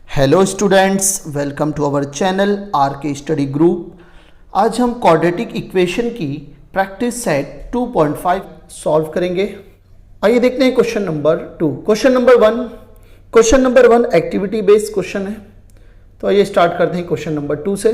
Hello students, welcome to our channel R K study group. आज हम quadratic equation की practice set 2.5 solve करेंगे। आइए देखते हैं question number 2। Question number one activity based question है, तो आइए स्टार्ट करते हैं क्वेश्चन नंबर 2 से।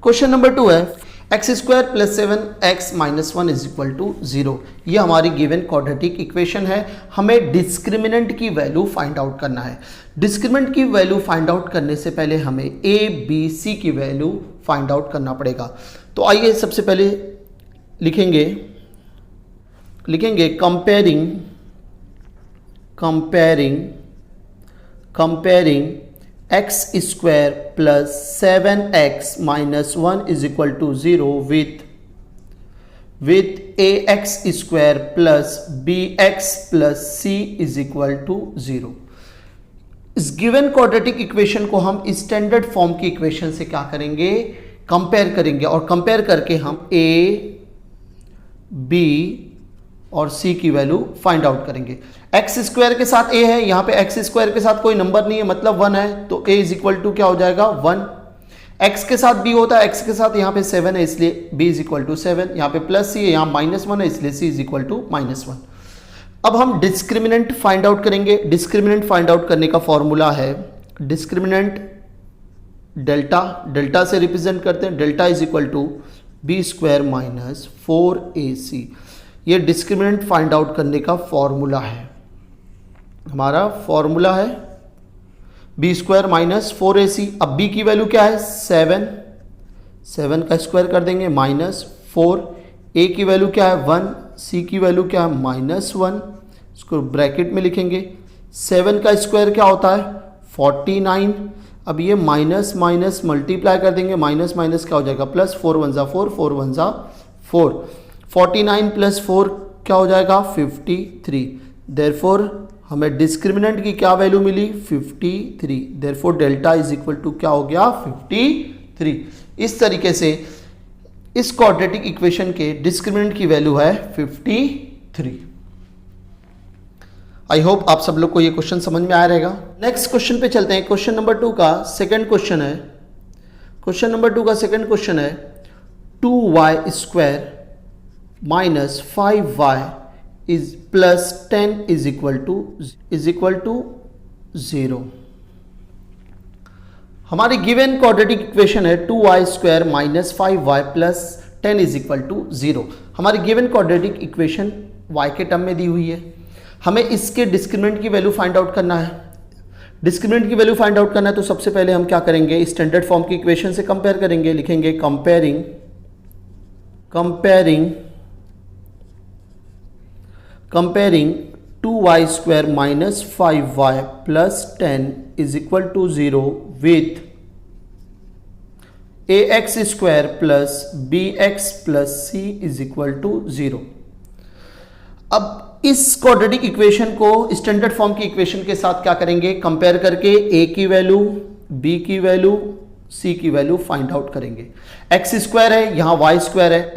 क्वेश्चन नंबर 2 है x square plus 7x minus 1 is equal to 0। ये हमारी गिवन क्वाड्रेटिक इक्वेशन है। हमें डिस्क्रिमिनेंट की वैल्यू फाइंड आउट करना है। डिस्क्रिमिनेंट की वैल्यू फाइंड आउट करने से पहले हमें a b c की वैल्यू फाइंड आउट करना पड़ेगा। तो आइए सबसे पहले लिखेंगे comparing x square plus 7x minus 1 is equal to 0 with ax square plus bx plus c is equal to 0। इस गिवन क्वाड्रेटिक इक्वेशन को हम स्टैंडर्ड फॉर्म की इक्वेशन से क्या करेंगे, कंपेयर करेंगे, और कंपेयर करके हम a b और c की वैल्यू फाइंड आउट करेंगे। एक्स स्क्वायर के साथ a है, यहाँ पे एक्स स्क्वायर के साथ कोई नंबर नहीं है, मतलब 1 है, तो a इज इक्वल टू क्या हो जाएगा 1। x के साथ b होता है, x के साथ यहाँ पे 7 है इसलिए b इज इक्वल टू 7। यहाँ पे प्लस c है, यहाँ -1 है इसलिए c इज इक्वल टू -1। अब हम डिस्क्रिमिनेंट फाइंड आउट करेंगे। डिस्क्रिमिनेंट फाइंड आउट करने का फॉर्मूला है डिस्क्रिमिनेंट डेल्टा से रिप्रेजेंट करते हैं। Delta is equal to b square minus 4ac। ये डिस्क्रिमिनेंट फाइंड आउट करने का फॉर्मूला है। हमारा फॉर्मूला है बी स्क्वायर माइनस 4ac। अब b की वैल्यू क्या है 7 का स्क्वायर कर देंगे -4। a की वैल्यू क्या है 1, c की वैल्यू क्या है -1, इसको ब्रैकेट में लिखेंगे। 7 का स्क्वायर क्या होता है 49। अब ये माइनस माइनस मल्टीप्लाई कर देंगे, माइनस माइनस क्या हो जाएगा प्लस, 4 1 ज़ा 4, 4 1 ज़ा 4, 49 प्लस 4 क्या हो जाएगा 53। देयरफॉर हमें डिस्क्रिमिनेंट की क्या वैल्यू मिली 53। Therefore delta is equal to क्या हो गया 53। इस तरीके से इस क्वाड्रेटिक इक्वेशन के डिस्क्रिमिनेंट की वैल्यू है 53। आई होप आप सब लोग को ये क्वेश्चन समझ में आया रहेगा। नेक्स्ट क्वेश्चन पे चलते हैं। क्वेश्चन नंबर 2 का सेकंड क्वेश्चन है। क्वेश्चन नंबर 2 का सेकंड क्वेश्चन है 2y square minus 5y is plus 10 is equal to 0। हमारी गिवन क्वाड्रेटिक इक्वेशन है 2y square minus 5y plus 10 is equal to 0। हमारी गिवन क्वाड्रेटिक इक्वेशन y के term में दी हुई है। हमें इसके डिस्क्रिमिनेंट की वैल्यू फाइंड आउट करना है। डिस्क्रिमिनेंट की वैल्यू फाइंड आउट करना है तो सबसे पहले हम क्या करेंगे, स्टैंडर्ड फॉर्म की इक्वेशन से कंपेयर करेंगे। लिखेंगे comparing 2y square minus 5y plus 10 is equal to 0 with ax square plus bx plus c is equal to 0। अब इस क्वाड्रेटिक इक्वेशन को स्टैंडर्ड फॉर्म की इक्वेशन के साथ क्या करेंगे, कंपेयर करके a की वैल्यू, b की वैल्यू, c की वैल्यू फाइंड आउट करेंगे। x स्क्वायर है, यहाँ y स्क्वायर है,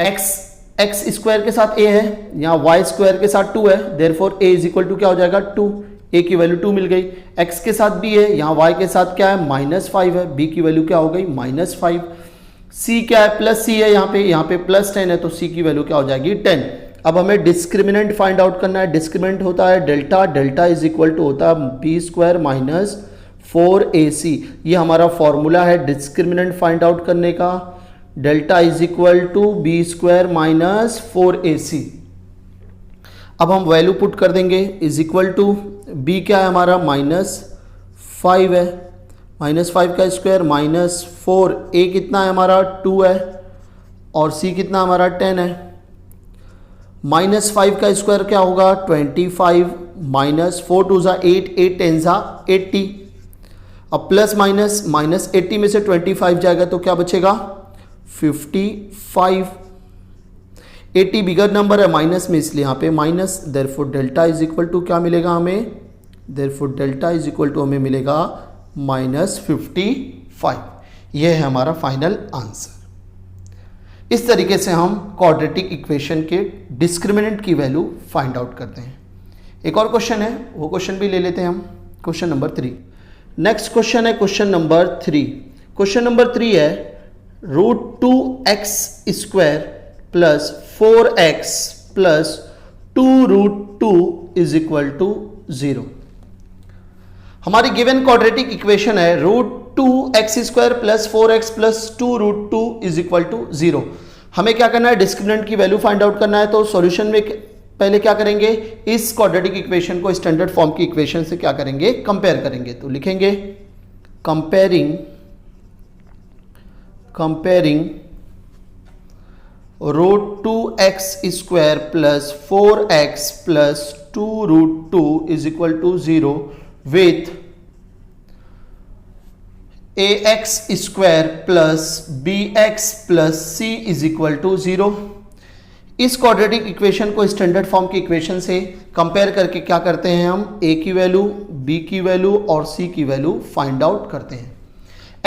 x स्क्वायर के साथ a है, यहाँ y स्क्वायर के साथ 2 है। Therefore a is equal to क्या हो जाएगा 2। a की वैल्यू 2 मिल गई। x के साथ b है, यहाँ y के साथ क्या है -5 है, b की वैल्यू क्या हो गई -5। c क्या है प्लस c है, यहाँ पे प्लस 10 है, तो c की वैल्यू क्या हो जाएगी 10। अब हमें डिस्क्रिमिनेंट फाइंड आउट करना है। डिस्क्रिमिनेंट होता है डेल्टा इज इक्वल टू होता है बी स्क्वायर माइनस 4ac। ये हमारा फॉर्मूला है डिस्क्रिमिनेंट फाइंड आउट करने का। Delta is equal to b square minus 4ac। अब हम वैल्यू पुट कर देंगे इज इक्वल टू b क्या है हमारा -5 है, -5 का स्क्वायर -4, a कितना है हमारा 2 है, और c कितना हमारा 10 है। -5 का स्क्वायर क्या होगा 25, -4 2 ज़ा 8, 8 10 ज़ा 80। अब प्लस माइनस -80 में से 25 जाएगा तो क्या बचेगा 55। 80 बिगर नंबर है माइनस में, इसलिए यहाँ पे minus. Therefore delta is equal to क्या मिलेगा हमें, therefore delta is equal to हमें मिलेगा -55। यह है हमारा फाइनल आंसर। इस तरीके से हम क्वाड्रेटिक इक्वेशन के डिस्क्रिमिनेंट की वैल्यू फाइंड आउट करते हैं। एक और क्वेश्चन है, वो क्वेश्चन भी ले लेते हैं हम। Question number 3। नेक्स्ट क्वेश्चन है क्वेश्चन नंबर 3। क्वेश्चन नंबर 3 है √2x² plus 4x plus 2√2 is equal to 0। हमारी गिवन क्वाड्रेटिक इक्वेशन है √2x² plus 4x plus 2√2 is equal to 0। हमें क्या करना है, डिस्क्रिमिनेंट की वैल्यू फाइंड आउट करना है। तो सॉल्यूशन में पहले क्या करेंगे, इस क्वाड्रेटिक इक्वेशन को स्टैंडर्ड फॉर्म की इक्वेशन से क्या करेंगे, कंपेयर करेंगे। तो लिखेंगे comparing √2x² plus 4x plus 2√2 is equal to 0 with ax² plus bx plus c is equal to 0। इस क्वाड्रेटिक इक्वेशन को स्टैंडर्ड फॉर्म की इक्वेशन से कंपेयर करके क्या करते हैं, हम a की वैल्यू, b की वैल्यू और c की वैल्यू फाइंड आउट करते हैं।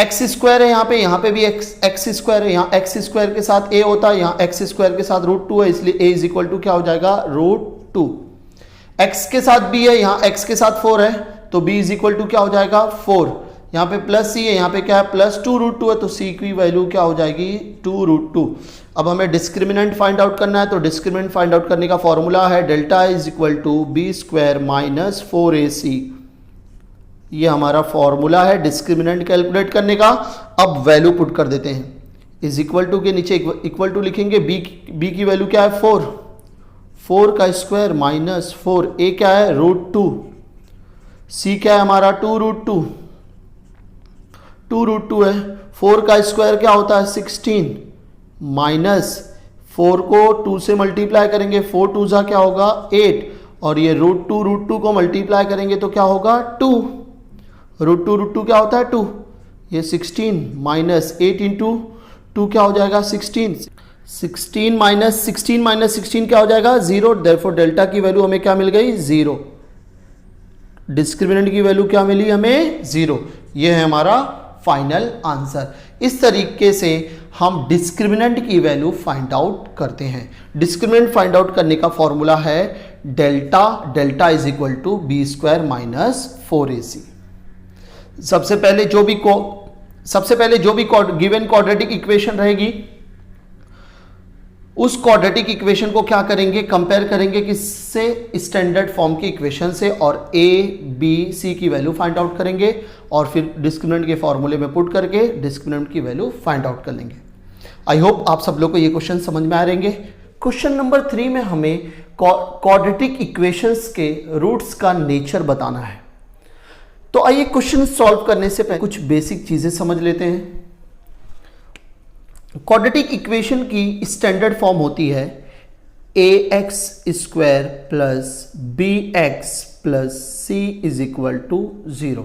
x² है यहाँ पे भी x² है, यहाँ x² के साथ a होता है, यहाँ x² के साथ √2 है, इसलिए a इज इक्वल टू क्या हो जाएगा, √2। x के साथ b है, यहाँ x के साथ 4 है, तो b इज इक्वल टू क्या हो जाएगा, 4। यहाँ पे प्लस c है, यहाँ पे क्या है, प्लस 2√2 है, तो c की वैल्यू क्या हो जाएगी, 2√2। अब हमें डिस्क्रिमिनेंट फाइंड आउट करना है। तो डिस्क्रिमिनेंट फाइंड आउट करने का फॉर्मूला है delta is equal to b² minus 4ac। ये हमारा फॉर्मूला है डिस्क्रिमिनेंट कैलकुलेट करने का। अब वैल्यू पुट कर देते हैं, इज इक्वल टू के नीचे इक्वल टू लिखेंगे, b की वैल्यू क्या है, 4 का स्क्वायर माइनस 4, a क्या है, √2, c क्या है हमारा 2√2 है, 4 का स्क्वायर क्या होता है 16 माइनस 4 को 2 से मल्टीप्लाई करेंगे, 4 2 जा क्या होगा 8, और ये √2 को मल्टीप्लाई करेंगे तो क्या होगा 2, √2 क्या होता है 2, ये 16 माइनस 8 इंटू 2 क्या हो जाएगा 16 माइनस 16 क्या हो जाएगा 0। देयरफॉर डेल्टा की वैल्यू हमें क्या मिल गई 0, डिस्क्रिमिनेंट की वैल्यू क्या मिली हमें 0। ये है हमारा फाइनल आंसर। इस तरीके से हम डिस्क्रिमिनेंट की वैल्यू फाइंड आउट करते हैं। डिस्क्रिमिनेंट फाइंड आउट करने का फॉर्मूला है delta is equal to b² minus 4ac। सबसे पहले जो भी गिवन क्वाड्रेटिक इक्वेशन रहेगी, उस क्वाड्रेटिक इक्वेशन को क्या करेंगे, कंपेयर करेंगे किससे, स्टैंडर्ड फॉर्म की इक्वेशन से, और a b c की वैल्यू फाइंड आउट करेंगे, और फिर डिस्क्रिमिनेंट के फॉर्मूले में पुट करके डिस्क्रिमिनेंट की वैल्यू फाइंड आउट कर लेंगे। आई होप आप सब लोग को ये क्वेश्चन समझ में आ रहेंगे। क्वेश्चन नंबर 3 में हमें क्वाड्रेटिक इक्वेशंस के रूट्स का नेचर बताना है। तो आइए क्वेश्चन सॉल्व करने से पहले कुछ बेसिक चीजें समझ लेते हैं। क्वाड्रेटिक इक्वेशन की स्टैंडर्ड फॉर्म होती है ax² plus bx plus c is equal to 0।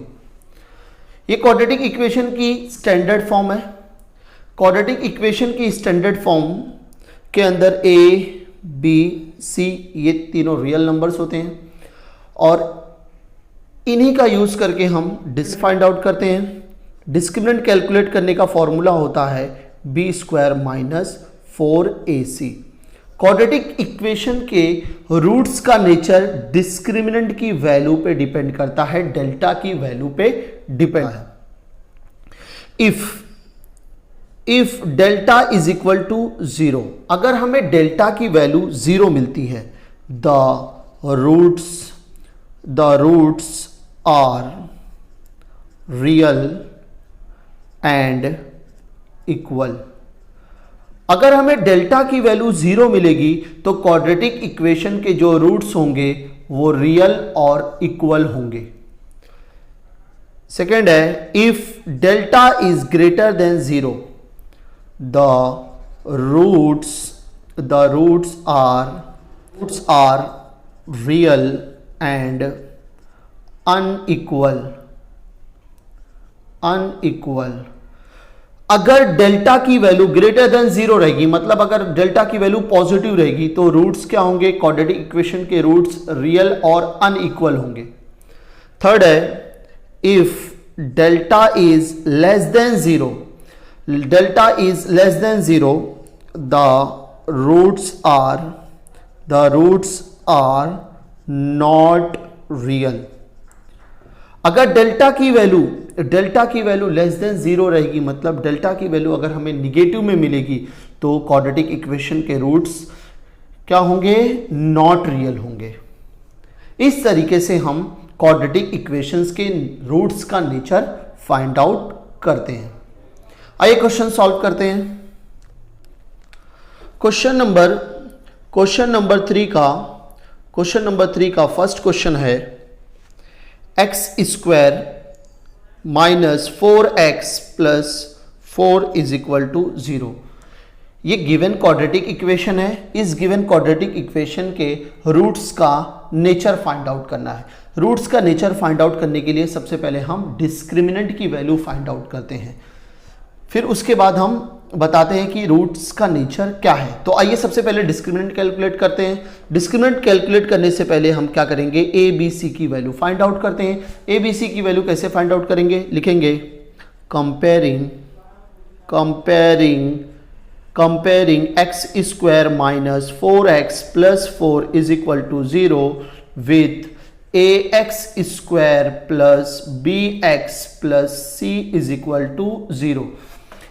ये क्वाड्रेटिक इक्वेशन की स्टैंडर्ड फॉर्म है। क्वाड्रेटिक इक्वेशन की स्टैंडर्ड फॉर्म के अंदर a b c ये तीनों रियल नंबर्स होते हैं, और इन्हीं का यूज करके हम फाइंड आउट करते हैं। डिस्क्रिमिनेंट कैलकुलेट करने का फॉर्मूला होता है b² minus 4ac। Quadratic equation के रूट्स का नेचर डिस्क्रिमिनेंट की वैल्यू पे डिपेंड करता है, डेल्टा की वैल्यू पे डिपेंड है। If delta is equal to 0, अगर हमें डेल्टा की वैल्यू 0 मिलती है, the roots are real and equal. अगर हमें डेल्टा की वैल्यू 0 मिलेगी तो क्वाड्रेटिक इक्वेशन के जो रूट्स होंगे वो रियल और इक्वल होंगे। सेकेंड है, if delta is greater than 0, the roots are real and unequal. अगर डेल्टा की वैल्यू ग्रेटर देन 0 रहेगी, मतलब अगर डेल्टा की वैल्यू पॉजिटिव रहेगी, तो रूट्स क्या होंगे, क्वाड्रेटिक इक्वेशन के रूट्स रियल और अनइक्वल होंगे। थर्ड है, if delta is less than 0, the roots are not real. अगर डेल्टा की वैल्यू लेस देन 0 रहेगी, मतलब डेल्टा की वैल्यू अगर हमें निगेटिव में मिलेगी, तो क्वाड्रेटिक इक्वेशन के रूट्स क्या होंगे? नॉट रियल होंगे। इस तरीके से हम क्वाड्रेटिक इक्वेशंस के रूट्स का नेचर फाइंड आउट करते हैं। आइए क्वेश्चन सॉल्व करते हैं। क्वेश्चन नंबर 3 का फर्स्ट क्वेश्चन है x square minus 4x plus 4 is equal to 0। ये गिवन क्वाड्रेटिक इक्वेशन है। इस गिवन क्वाड्रेटिक इक्वेशन के रूट्स का नेचर फाइंड आउट करना है। रूट्स का नेचर फाइंड आउट करने के लिए सबसे पहले हम डिस्क्रिमिनेंट की वैल्यू फाइंड आउट करते हैं, फिर उसके बाद हम बताते हैं कि रूट्स का नेचर क्या है। तो आइए सबसे पहले डिस्क्रिमिनेंट कैलकुलेट करते हैं। डिस्क्रिमिनेंट कैलकुलेट करने से पहले हम क्या करेंगे? ए बी सी की वैल्यू फाइंड आउट करते हैं। ए बी सी की वैल्यू कैसे फाइंड आउट करेंगे? लिखेंगे comparing x square minus 4x plus 4 is equal to 0 with a x square plus b x plus c is equal to 0।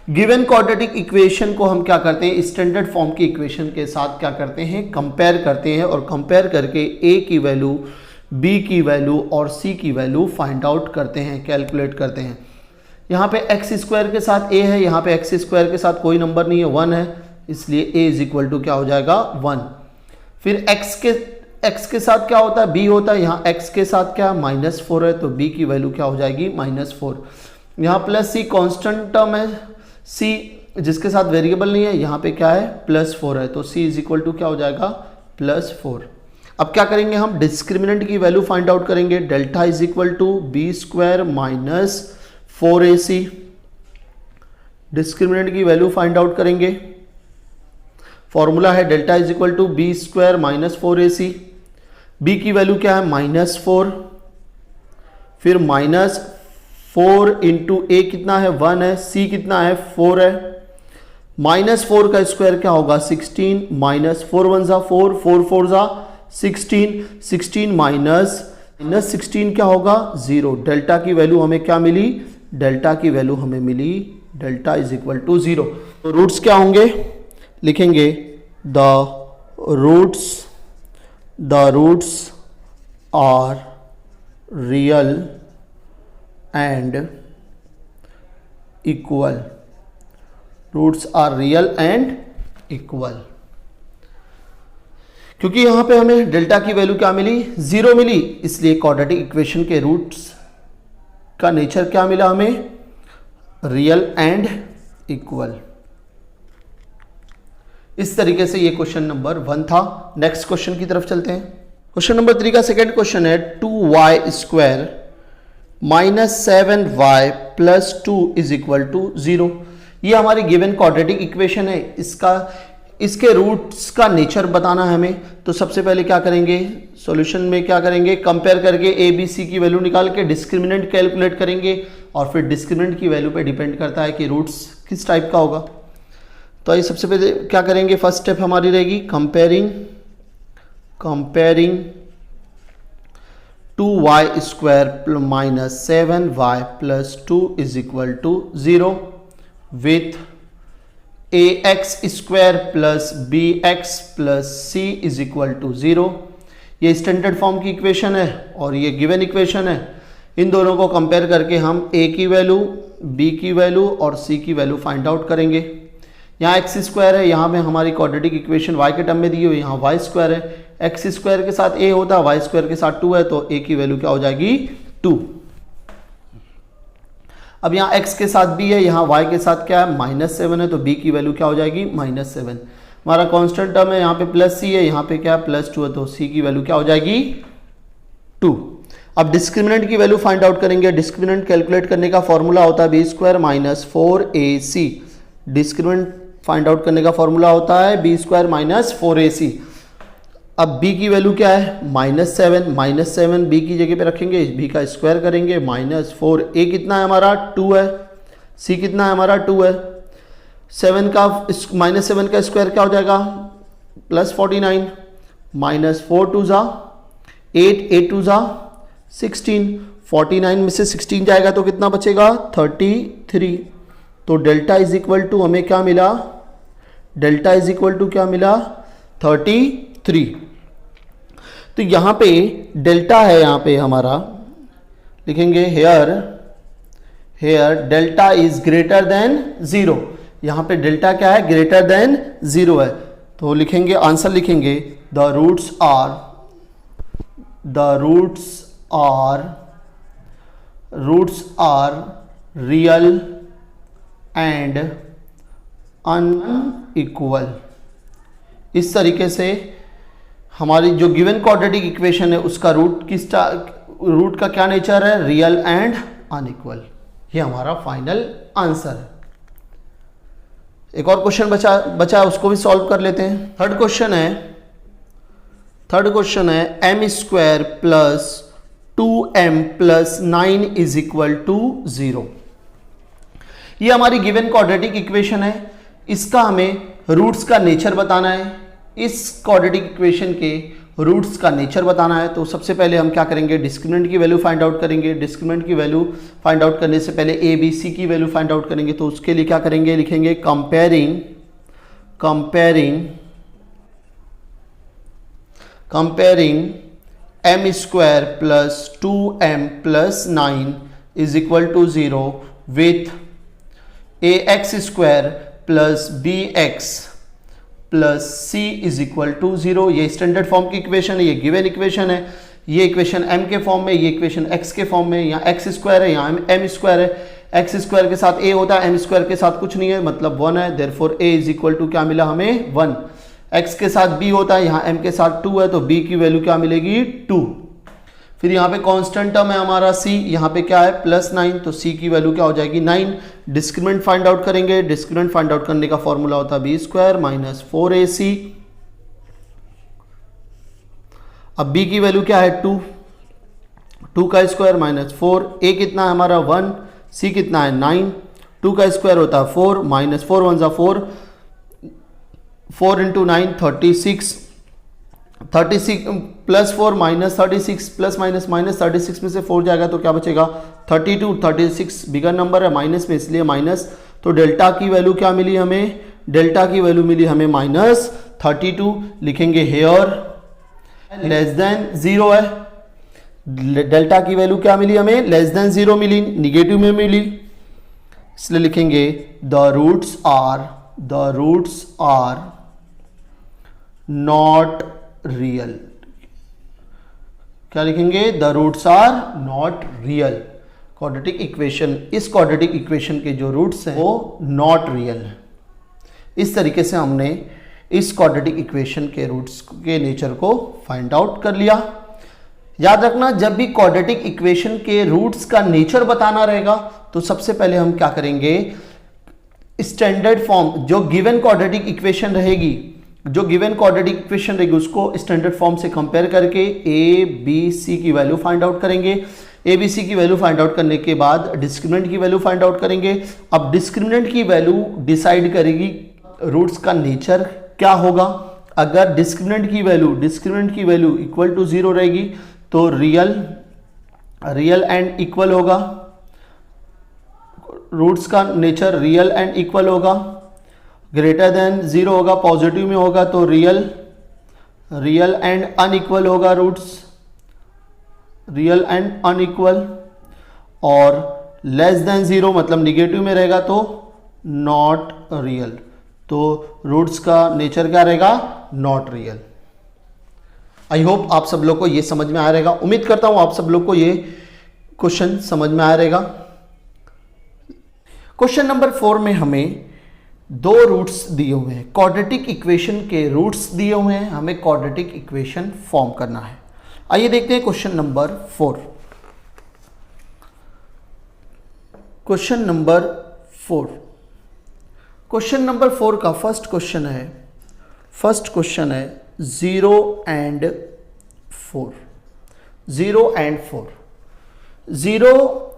Given quadratic equation को हम क्या करते हैं? स्टैंडर्ड फॉर्म की इक्वेशन के साथ क्या करते हैं? कंपेयर करते हैं, और कंपेयर करके ए की वैल्यू, बी की वैल्यू और सी की वैल्यू फाइंड आउट करते हैं, कैलकुलेट करते हैं। यहाँ पे एक्स स्क्वायर के साथ ए है, यहाँ पे एक्स स्क्वायर के साथ कोई नंबर नहीं है, 1 है, इसलिए ए इज इक्वल टू क्या हो जाएगा? 1। फिर एक्स के साथ क्या होता है? बी होता है। यहाँ एक्स के साथ क्या? -4 है, तो बी की वैल्यू क्या हो जाएगी? -4। यहाँ प्लस सी कॉन्स्टेंट टर्म है, सी जिसके साथ वेरिएबल नहीं है, यहाँ पे क्या है? +4 है, तो सी इज इक्वल टू क्या हो जाएगा? +4। अब क्या करेंगे? हम डिस्क्रिमिनेंट की वैल्यू फाइंड आउट करेंगे। Delta is equal to b square minus 4ac। Discriminant की वैल्यू फाइंड आउट करेंगे। फॉर्मूला है delta is equal to b square minus 4ac। B की वैल्यू क्या है? -4। फिर -4 इंटू ए कितना है? 1 है। सी कितना है? 4 है। -4 का स्क्वायर क्या होगा? 16 माइनस 4 1 जा 4, 4 4 जा 16, 16 माइनस 16 क्या होगा? 0। डेल्टा की वैल्यू हमें क्या मिली? डेल्टा की वैल्यू हमें मिली डेल्टा इज इक्वल टू 0। तो रूट्स क्या होंगे? लिखेंगे the roots are real and equal. Roots are real and equal, क्योंकि यहां पे हमें डेल्टा की वैल्यू क्या मिली? 0 मिली, इसलिए क्वाड्रेटिक इक्वेशन के रूट्स का नेचर क्या मिला हमें? Real and equal. इस तरीके से ये क्वेश्चन नंबर 1 था। नेक्स्ट क्वेश्चन की तरफ चलते हैं। क्वेश्चन नंबर 3 का सेकेंड क्वेश्चन है 2y square minus 7y plus 2 is equal to 0। ये हमारी गिवन क्वाड्रेटिक इक्वेशन है। इसके रूट्स का नेचर बताना है हमें। तो सबसे पहले क्या करेंगे? सॉल्यूशन में क्या करेंगे? कंपेयर करके ए बी सी की वैल्यू निकाल के डिस्क्रिमिनेंट कैलकुलेट करेंगे, और फिर डिस्क्रिमिनेंट की वैल्यू पे डिपेंड करता है कि रूट्स किस टाइप का होगा। तो आइए सबसे पहले क्या करेंगे? फर्स्ट स्टेप हमारी रहेगी comparing 2y square minus 7y plus 2 is equal to 0 with ax square plus bx plus c is equal to 0। ये स्टैंडर्ड फॉर्म की इक्वेशन है और ये गिवन इक्वेशन है। इन दोनों को कंपेयर करके हम a की वैल्यू, b की वैल्यू और c की वैल्यू फाइंड आउट करेंगे। यहाँ एक्स स्क्वायर है, यहाँ में हमारी क्वाड्रेटिक इक्वेशन y के टर्म में दी हुई, यहाँ y स्क्वायर है। एक्स स्क्वायर के साथ a होता है, y स्क्वायर के साथ 2 है, तो a की वैल्यू क्या हो जाएगी? 2। अब यहाँ x के साथ b है, यहाँ y के साथ क्या है? -7 है, तो b की वैल्यू क्या हो जाएगी? -7। हमारा कांस्टेंट टर्म है, यहाँ पे प्लस c है, यहाँ पे क्या है? +2 है, तो c की वैल्यू क्या हो जाएगी? 2। अब डिस्क्रिमिनेंट की वैल्यू फाइंड आउट करेंगे। डिस्क्रिमिनेंट कैलकुलेट करने का फॉर्मूला होता है b square minus 4ac। Discriminant find out करने का फॉर्मूला होता है बी स्क्वायर माइनस 4ac। अब b की वैल्यू क्या है? -7 b की जगह पे रखेंगे, b का स्क्वायर करेंगे, -4 a कितना है हमारा? 2 है। c कितना है हमारा? 2 है। 7 का -7 का स्क्वायर क्या हो जाएगा? +49 -4 2 जा 8, 8 2 जा 16, 49 में से 16 जाएगा तो कितना बचेगा 33। तो डेल्टा इज इक्वल टू हमें क्या मिला, डेल्टा इज इक्वल टू क्या मिला 33। तो यहां पे डेल्टा है, यहां पे हमारा लिखेंगे here delta is greater than 0। यहां पे डेल्टा क्या है, ग्रेटर देन 0 है। तो लिखेंगे आंसर लिखेंगे the roots are real and unequal. इस तरीके से हमारी जो गिवन क्वाड्रेटिक इक्वेशन है उसका रूट का क्या नेचर है, रियल एंड अनइक्वल। ये हमारा फाइनल आंसर है। एक और क्वेश्चन बचा है, उसको भी सॉल्व कर लेते हैं। थर्ड क्वेश्चन है m square plus 2m plus 9 is equal to 0। ये हमारी गिवन क्वाड्रेटिक इक्वेशन है, इसका हमें रूट्स का नेचर बताना है। इस क्वाड्रेटिक इक्वेशन के रूट्स का नेचर बताना है। तो सबसे पहले हम क्या करेंगे, डिस्क्रिमिनेंट की वैल्यू फाइंड आउट करेंगे। डिस्क्रिमिनेंट की वैल्यू फाइंड आउट करने से पहले ए बी सी की वैल्यू फाइंड आउट करेंगे। तो उसके लिए क्या करेंगे, लिखेंगे comparing m square plus 2m plus 9 is equal to 0 with ax square plus bx plus c is equal to 0। ये स्टैंडर्ड फॉर्म की इक्वेशन है, ये गिवन इक्वेशन है। ये इक्वेशन m के फॉर्म में, ये इक्वेशन x के फॉर्म में। यहाँ x स्क्वायर है, यहाँ m स्क्वायर है। x स्क्वायर के साथ a होता है, m स्क्वायर के साथ कुछ नहीं है, मतलब 1 है। Therefore a is equal to क्या मिला हमें 1। x के साथ b होता है, यहाँ m के साथ 2 है, तो b की वैल्यू क्या मिलेगी 2। फिर यहाँ पे कांस्टेंट टर्म है हमारा c, यहाँ पे क्या है प्लस 9, तो c की वैल्यू क्या हो जाएगी 9। डिस्क्रिमिनेंट फाइंड आउट करेंगे। डिस्क्रिमिनेंट फाइंड आउट करने का फॉर्मूला होता है b स्क्वायर माइनस 4ac। अब b की वैल्यू क्या है 2 का स्क्वायर माइनस 4। a कितना है हमारा 1, c कितना है 9। 2 का स्क्वायर होता है 4 minus 4 1 4, 4 into 9 36 plus 4 minus 36 plus minus minus 36 में से 4 जाएगा तो क्या बचेगा 32। 36 बिगर नंबर है, माइनस में इसलिए माइनस। तो डेल्टा की वैल्यू क्या मिली हमें, डेल्टा की वैल्यू मिली हमें माइनस 32। लिखेंगे हेयर लेस देन 0 है। डेल्टा की वैल्यू क्या मिली हमें, लेस देन 0 मिली, निगेटिव में मिली, इसलिए लिखेंगे the roots are not real. क्या लिखेंगे, the roots are not real. Quadratic equation, इस क्वाड्रेटिक इक्वेशन के जो रूट्स हैं वो नॉट रियल है। इस तरीके से हमने इस क्वाड्रेटिक इक्वेशन के रूट्स के नेचर को फाइंड आउट कर लिया। याद रखना, जब भी क्वाड्रेटिक इक्वेशन के रूट्स का नेचर बताना रहेगा तो सबसे पहले हम क्या करेंगे, स्टैंडर्ड फॉर्म जो गिवन क्वाड्रेटिक इक्वेशन रहेगी, उसको स्टैंडर्ड फॉर्म से कंपेयर करके ए बी सी की वैल्यू फाइंड आउट करेंगे। ए बी सी की वैल्यू फाइंड आउट करने के बाद डिस्क्रिमिनेंट की वैल्यू फाइंड आउट करेंगे। अब डिस्क्रिमिनेंट की वैल्यू डिसाइड करेगी रूट्स का नेचर क्या होगा। अगर डिस्क्रिमिनेंट की वैल्यू इक्वल टू 0 रहेगी तो रियल एंड इक्वल होगा। रूट्स का नेचर रियल एंड इक्वल होगा। ग्रेटर देन 0 होगा, पॉजिटिव में होगा तो रियल एंड अनइक्वल होगा। Roots real and unequal. और लेस देन 0 मतलब निगेटिव में रहेगा तो नॉट रियल। तो रूट्स का नेचर क्या रहेगा, नॉट रियल। आई होप आप सब लोग को ये समझ में आ रहेगा। उम्मीद करता हूं आप सब लोग को ये क्वेश्चन समझ में आ रहेगा। क्वेश्चन नंबर 4 में हमें 2 रूट्स दिए हुए हैं, क्वाड्रेटिक इक्वेशन के रूट्स दिए हुए हैं, हमें क्वाड्रेटिक इक्वेशन फॉर्म करना है। आइए देखते हैं क्वेश्चन नंबर 4। क्वेश्चन नंबर 4 का फर्स्ट क्वेश्चन है 0 एंड 4। 0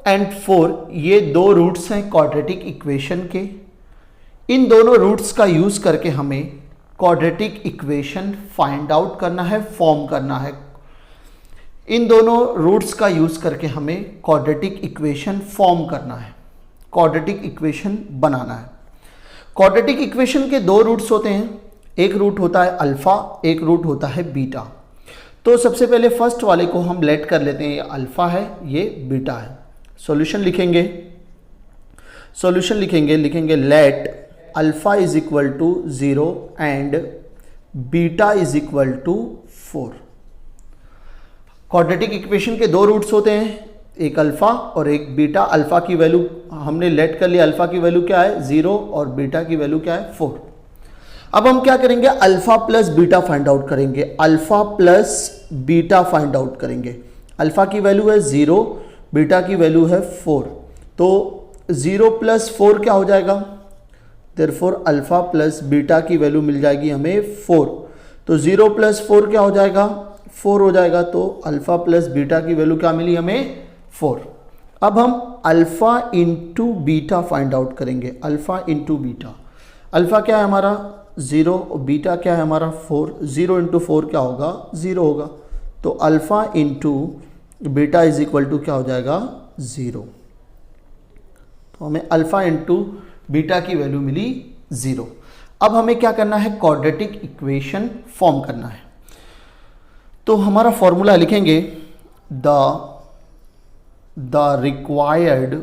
एंड 4 ये 2 रूट्स हैं क्वाड्रेटिक इक्वेशन के। इन दोनों रूट्स का यूज करके हमें क्वाड्रेटिक इक्वेशन फाइंड आउट करना है, फॉर्म करना है। इन दोनों रूट्स का यूज करके हमें क्वाड्रेटिक इक्वेशन फॉर्म करना है, क्वाड्रेटिक इक्वेशन बनाना है। क्वाड्रेटिक इक्वेशन के दो रूट्स होते हैं, एक रूट होता है अल्फा, एक रूट होता है बीटा। तो सबसे पहले फर्स्ट वाले को हम लेट कर लेते हैं, ये अल्फा है, ये बीटा है। सॉल्यूशन लिखेंगे, लिखेंगे let alpha is equal to 0 and beta is equal to 4। क्वाड्रेटिक इक्वेशन के दो रूट्स होते हैं, एक अल्फा और एक बीटा। अल्फा की वैल्यू हमने लेट कर लिया, अल्फा की वैल्यू क्या है 0 और बीटा की वैल्यू क्या है 4। अब हम क्या करेंगे, alpha plus beta find out करेंगे, alpha plus beta find out करेंगे। अल्फा की वैल्यू है 0, बीटा की वैल्यू है 4, तो 0 प्लस 4 क्या हो जाएगा, देयरफॉर अल्फा प्लस बीटा की वैल्यू मिल जाएगी हमें 4। तो 0 प्लस 4 क्या हो जाएगा, 4 हो जाएगा। तो अल्फा प्लस बीटा की वैल्यू क्या मिली हमें 4। अब हम alpha into beta find out करेंगे, अल्फा इंटू बीटा। अल्फा क्या है हमारा 0 और बीटा क्या है हमारा 4। 0 इंटू 4 क्या होगा 0 होगा। तो alpha into beta is equal to क्या हो जाएगा 0। तो हमें अल्फा इंटू बीटा की वैल्यू मिली 0। अब हमें क्या करना है, क्वाड्रेटिक इक्वेशन फॉर्म करना है। तो हमारा फॉर्मूला लिखेंगे, the required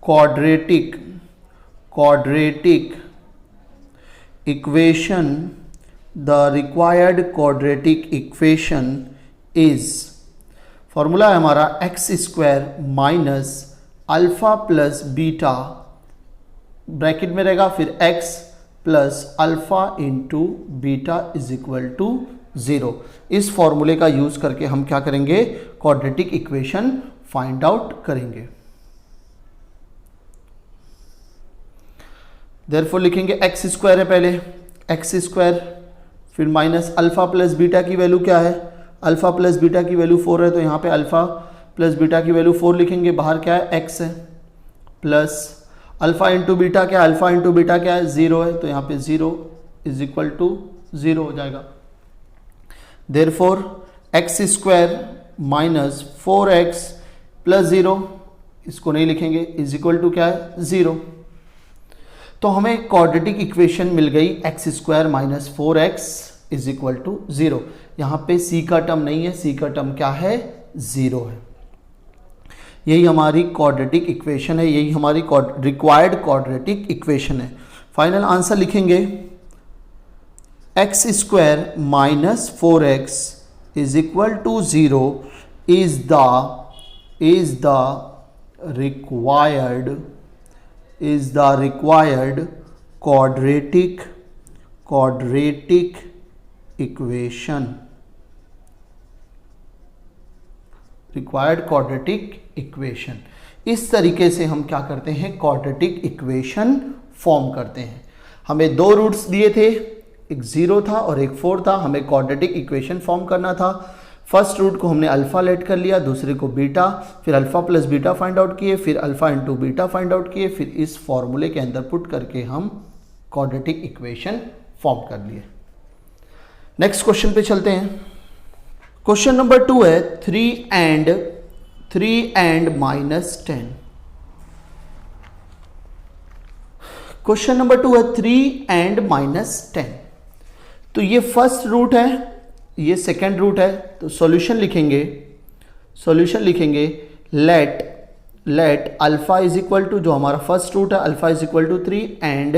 quadratic equation, the required quadratic equation is, formula है हमारा x square minus alpha plus beta, bracket में रहेगा फिर x plus alpha into beta is equal to 0। इस फॉर्मूले का यूज करके हम क्या करेंगे, क्वाड्रेटिक इक्वेशन फाइंड आउट करेंगे। देयरफॉर लिखेंगे एक्स स्क्वायर है पहले, एक्स स्क्वायर फिर माइनस अल्फा प्लस बीटा की वैल्यू क्या है, अल्फा प्लस बीटा की वैल्यू 4 है, तो यहाँ पे अल्फा प्लस बीटा की वैल्यू 4 लिखेंगे, बाहर क्या है एक्स है, प्लस अल्फा इंटू बीटा क्या है, अल्फा इंटू बीटा क्या है 0 है, तो यहाँ पे 0 इज इक्वल टू 0 हो जाएगा। Therefore x square minus 4x plus 0, इसको नहीं लिखेंगे, इज इक्वल टू क्या है 0। तो हमें क्वाड्रेटिक इक्वेशन मिल गई x square minus 4x is equal to 0। यहाँ पे c का टर्म नहीं है, c का टर्म क्या है 0 है। यही हमारी क्वाड्रेटिक इक्वेशन है, यही हमारी रिक्वायर्ड क्वाड्रेटिक इक्वेशन है। फाइनल आंसर लिखेंगे x square minus 4x is equal to 0 is the required quadratic equation, इस तरीके से हम क्या करते हैं, क्वाड्रेटिक इक्वेशन फॉर्म करते हैं। हमें दो रूट्स दिए थे, एक 0 था और एक 4 था, हमें क्वाड्रेटिक इक्वेशन फॉर्म करना था। फर्स्ट रूट को हमने अल्फा लेट कर लिया, दूसरे को बीटा, फिर alpha plus beta find out किए, फिर alpha into beta find out किए, फिर इस फॉर्मूले के अंदर पुट करके हम क्वाड्रेटिक इक्वेशन फॉर्म कर लिए। नेक्स्ट क्वेश्चन पे चलते हैं। क्वेश्चन नंबर 2 है 3 and minus 10। क्वेश्चन नंबर 2 है 3 and minus 10। तो ये फर्स्ट रूट है, ये सेकेंड रूट है, तो सॉल्यूशन लिखेंगे let alpha is equal to, जो हमारा फर्स्ट रूट है alpha is equal to 3 and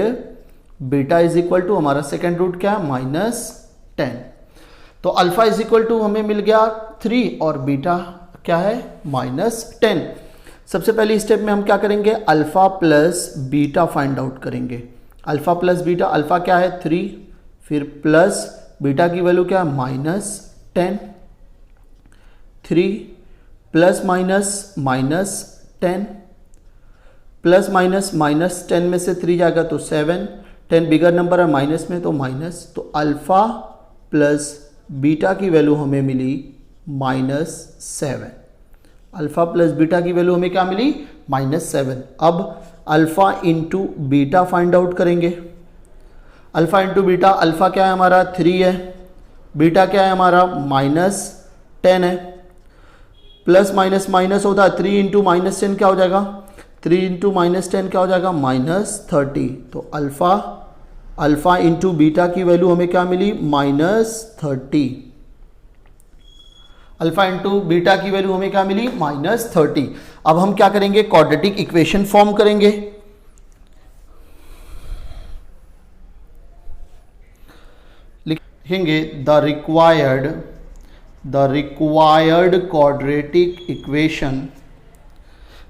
beta is equal to हमारा सेकेंड रूट क्या है -10। तो अल्फा इज इक्वल टू हमें मिल गया 3 और बीटा क्या है -10। सबसे पहले स्टेप में हम क्या करेंगे, alpha plus beta find out करेंगे। अल्फा प्लस बीटा, अल्फा क्या है 3, फिर प्लस बीटा की वैल्यू क्या है -10, 3 प्लस -10 प्लस -10 में से 3 जाएगा तो 7, 10 बिगर नंबर है माइनस में तो माइनस, तो अल्फा प्लस बीटा की वैल्यू हमें मिली -7। अल्फा प्लस बीटा की वैल्यू हमें क्या मिली -7। अब alpha into beta find out करेंगे। अल्फा इंटू बीटा, अल्फा क्या है हमारा 3 है, बीटा क्या है हमारा -10 है, प्लस माइनस माइनस होता है, 3 इंटू -10 क्या हो जाएगा, 3 इंटू -10 क्या हो जाएगा -30। तो अल्फा इंटू बीटा की वैल्यू हमें क्या मिली -30। अल्फा इंटू बीटा की वैल्यू हमें क्या मिली -30। अब हम क्या करेंगे, क्वाड्रेटिक इक्वेशन फॉर्म करेंगे। लिखेंगे the required quadratic equation,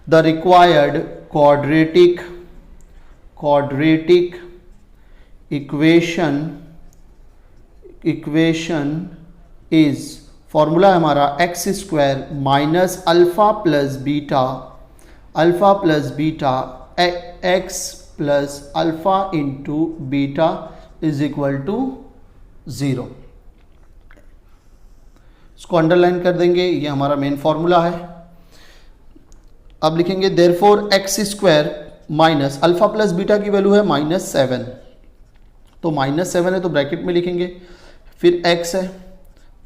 the required quadratic equation is, formula है हमारा x² minus alpha plus beta x plus alpha into beta is equal to 0। इसको अंडरलाइन कर देंगे, ये हमारा मेन फॉर्मूला है। अब लिखेंगे therefore x² minus alpha plus beta की वैल्यू है -7, तो -7 है तो ब्रैकेट में लिखेंगे, फिर x है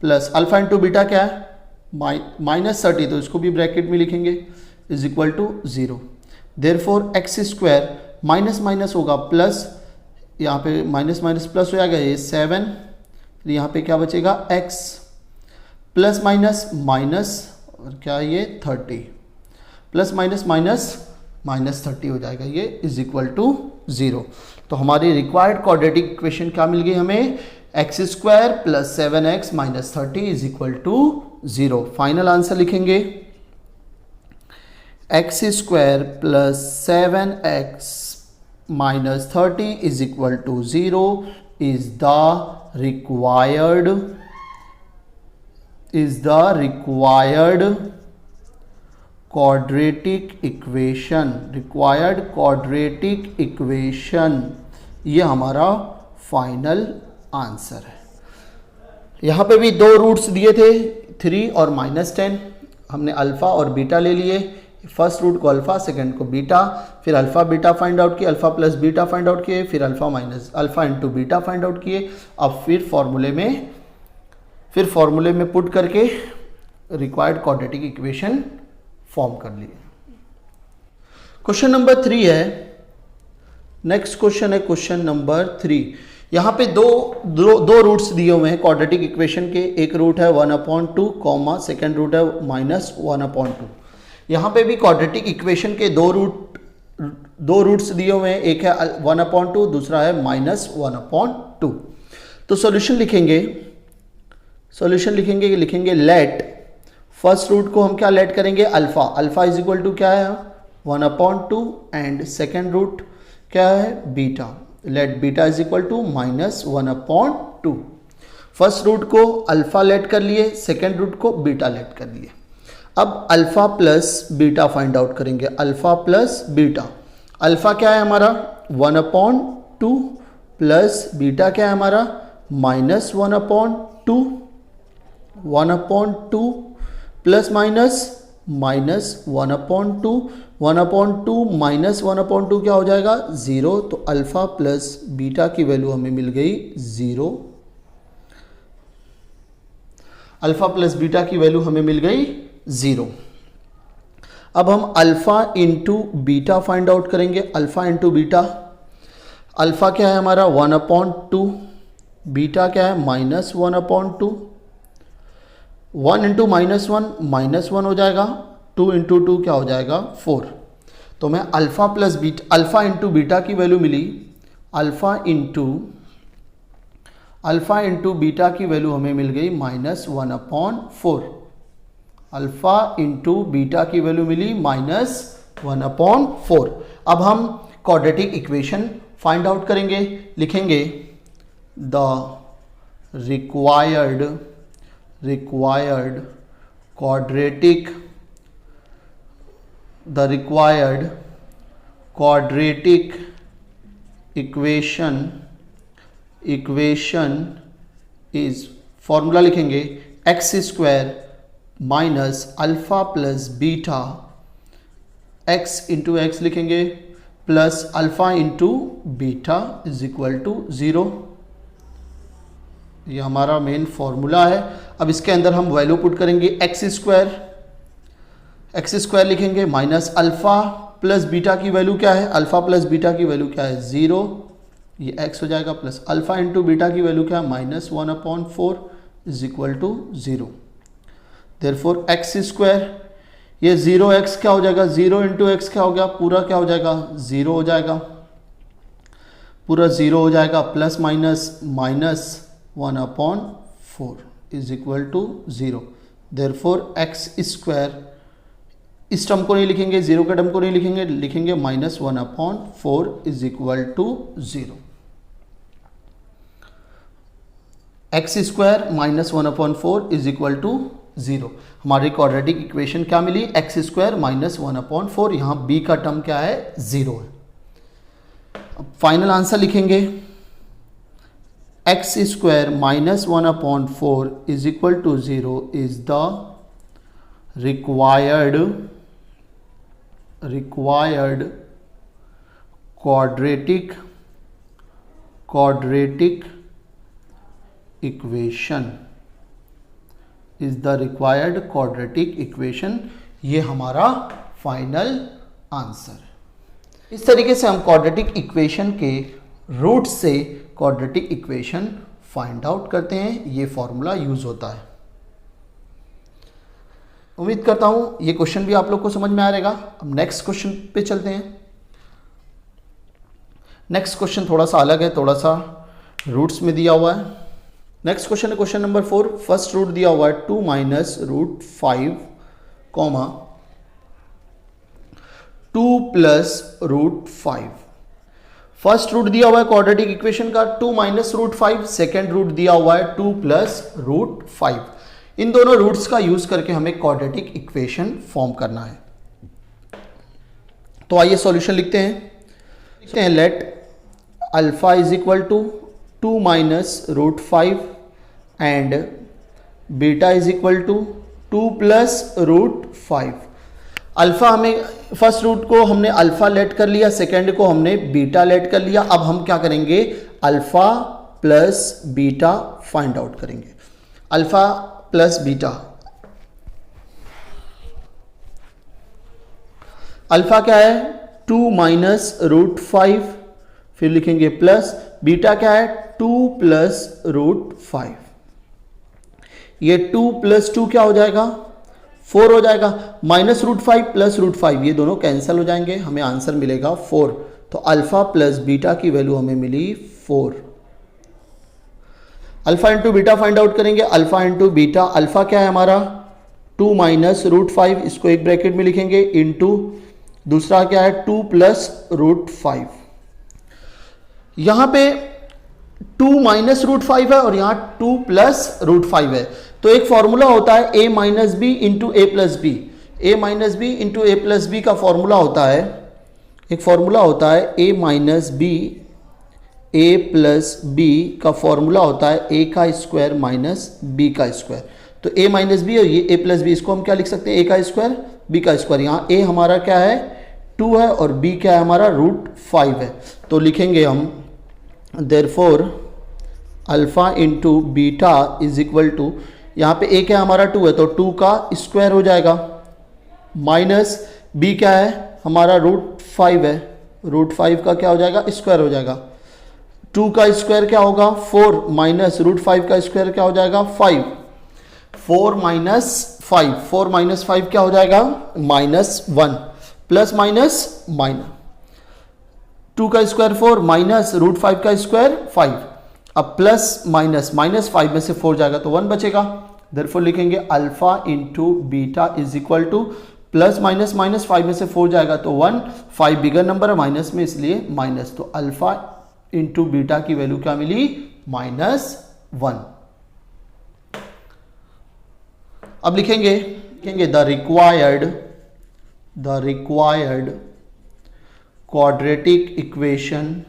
प्लस अल्फा इंटू बीटा क्या है -30, तो इसको भी ब्रैकेट में लिखेंगे is equal to 0। Therefore x² minus minus होगा प्लस, यहाँ पे माइनस माइनस प्लस हो जाएगा, ये 7, फिर यहाँ पे क्या बचेगा x प्लस माइनस माइनस और क्या ये 30, प्लस माइनस माइनस 30 हो जाएगा, ये इज इक्वल टू 0। तो हमारी रिक्वायर्ड क्वाड्रेटिक इक्वेशन क्या मिल गई हमें, x² plus 7x minus 30 is equal to 0। Final answer लिखेंगे x² plus 7x minus 30 is equal to 0 is the required quadratic equation, ये हमारा फाइनल आंसर है। यहाँ पे भी दो रूट्स दिए थे 3 और -10, हमने अल्फा और बीटा ले लिए, फर्स्ट रूट को अल्फा सेकंड को बीटा, फिर अल्फा बीटा फाइंड आउट किए, alpha plus beta find out किए, फिर alpha minus alpha into beta find out किए। अब फिर फॉर्मूले में पुट करके रिक्वायर्ड क्वाड्रेटिक इक्वेशन फॉर्म कर लिए। क्वेश्चन नंबर 3 है, नेक्स्ट क्वेश्चन है क्वेश्चन नंबर 3। यहाँ पे दो रूट्स दिए हुए हैं क्वाड्रेटिक इक्वेशन के, एक रूट है 1/2 सेकेंड रूट है -1/2। यहाँ पे भी क्वाड्रेटिक इक्वेशन के दो रूट्स दिए हुए हैं, एक है 1/2 दूसरा है -1/2। तो सॉल्यूशन लिखेंगे लेट, फर्स्ट रूट को हम क्या लेट करेंगे अल्फा इज इक्वल टू क्या है 1/2 एंड सेकेंड रूट क्या है beta, let beta is equal to -1/2। First root को अल्फा लेट कर लिए, सेकेंड रूट को बीटा लेट कर लिए। अब alpha plus beta find out करेंगे, अल्फा प्लस बीटा, अल्फा क्या है हमारा 1/2 प्लस बीटा क्या है हमारा -1/2, 1/2 प्लस -1/2, 1/2 माइनस 1/2 क्या हो जाएगा 0। तो अल्फा प्लस बीटा की वैल्यू हमें मिल गई 0, अल्फा प्लस बीटा की वैल्यू हमें मिल गई 0। अब हम alpha into beta find out करेंगे, अल्फा इंटू बीटा, अल्फा क्या है हमारा 1/2, बीटा क्या है -1/2, 1 इंटू -1 हो जाएगा, 2 इंटू 2 क्या हो जाएगा 4। तो मैं अल्फा इंटू बीटा की वैल्यू मिली, अल्फा इंटू बीटा की वैल्यू हमें मिल गई -1/4, अल्फा इंटू बीटा की वैल्यू मिली -1/4। अब हम क्वाड्रेटिक इक्वेशन फाइंड आउट करेंगे, लिखेंगे the required quadratic equation is, formula लिखेंगे x² minus alpha plus beta, x into X लिखेंगे plus alpha into beta is equal to 0। ये हमारा मेन फॉर्मूला है। अब इसके अंदर हम वैल्यू पुट करेंगे एक्स स्क्वायर लिखेंगे माइनस अल्फ़ा प्लस बीटा की वैल्यू क्या है, अल्फ़ा प्लस बीटा की वैल्यू क्या है 0, ये x हो जाएगा, प्लस अल्फ़ा इंटू बीटा की वैल्यू क्या है -1/4 is equal to 0। Therefore x square, ये 0x क्या हो जाएगा, 0 इंटू एक्स क्या हो गया, पूरा क्या हो जाएगा 0 हो जाएगा, पूरा 0 हो जाएगा, plus minus -1/4 is equal to 0। Therefore x square, इस टर्म को नहीं लिखेंगे, 0 के टर्म को नहीं लिखेंगे, लिखेंगे -1/4 is equal to 0। X square -1/4 is equal to 0। हमारी क्वाड्रेटिक इक्वेशन क्या मिली, एक्स स्क्वायर -1/4, यहाँ b का टर्म क्या है 0 है। अब फाइनल आंसर लिखेंगे, x square -1/4 is equal to 0 is the required quadratic equation, is the required quadratic equation। ये हमारा फाइनल आंसर है। इस तरीके से हम क्वाड्रेटिक इक्वेशन के रूट से क्वाड्रेटिक इक्वेशन फाइंड आउट करते हैं। ये फॉर्मूला यूज होता है। उम्मीद करता हूं ये क्वेश्चन भी आप लोग को समझ में आ रहेगा। अब नेक्स्ट क्वेश्चन पे चलते हैं। नेक्स्ट क्वेश्चन थोड़ा सा अलग है, थोड़ा सा रूट्स में दिया हुआ है। नेक्स्ट क्वेश्चन है क्वेश्चन नंबर 4। फर्स्ट रूट दिया हुआ है 2 minus root 5 comma 2 plus root 5। First root दिया हुआ है क्वाड्रेटिक इक्वेशन का 2 माइनस रूट 5, सेकेंड रूट दिया हुआ है 2 प्लस रूट 5। इन दोनों रूट्स का यूज करके हमें क्वाड्रेटिक इक्वेशन फॉर्म करना है। तो आइए सॉल्यूशन लिखते हैं। Let alpha is equal to 2 minus root 5 and beta is equal to 2 plus root 5। Alpha हमें फर्स्ट रूट को हमने अल्फा लेट कर लिया, सेकेंड को हमने बीटा लेट कर लिया। अब हम क्या करेंगे, alpha plus beta find out करेंगे। अल्फा प्लस बीटा, अल्फा क्या है 2 माइनस रूट 5, फिर लिखेंगे प्लस, बीटा क्या है 2 प्लस रूट 5। ये 2 प्लस 2 क्या हो जाएगा 4 हो जाएगा, माइनस रूट 5 प्लस रूट 5 ये दोनों कैंसिल हो जाएंगे, हमें आंसर मिलेगा 4। तो अल्फा प्लस बीटा की वैल्यू हमें मिली 4। Alpha into beta find out करेंगे। अल्फा इंटू बीटा, अल्फा क्या है हमारा 2 माइनस रूट 5, इसको एक ब्रैकेट में लिखेंगे, इंटू दूसरा क्या है 2 प्लस रूट 5। यहां पे 2 माइनस रूट 5 है और यहां 2 प्लस रूट 5 है। तो एक फॉर्मूला होता है a minus b into a plus b. A minus b into a plus b का फॉर्मूला होता है, एक फॉर्मूला होता है a minus b a plus b का फॉर्मूला होता है a का स्क्वायर माइनस b का स्क्वायर। तो a माइनस बी और ये a प्लस बी, इसको हम क्या लिख सकते हैं a का स्क्वायर b का स्क्वायर। यहाँ a हमारा क्या है 2 है और b क्या है हमारा रूट 5 है। तो लिखेंगे हम therefore alpha into beta is equal to, यहाँ पे a क्या हमारा 2 है तो 2 का स्क्वायर हो जाएगा, माइनस b क्या है हमारा रूट 5 है, रूट 5 का क्या हो जाएगा स्क्वायर हो जाएगा। 2 का स्क्वायर क्या होगा 4, माइनस रूट 5 का स्क्वायर क्या हो जाएगा 5। 4 माइनस 5, 4 माइनस 5 क्या हो जाएगा -1, प्लस माइनस माइनस 2 का स्क्वायर 4 माइनस रूट 5 का स्क्वायर 5। अब प्लस माइनस, माइनस 5 में से 4 जाएगा तो 1 बचेगा। देयरफॉर लिखेंगे alpha into beta is equal two plus minus minus 5 में से 4 जाएगा तो 1, 5 बिगर नंबर है माइनस में इसलिए माइनस। तो अल्फा इंटू बीटा की वैल्यू क्या मिली -1। अब लिखेंगे the required quadratic equation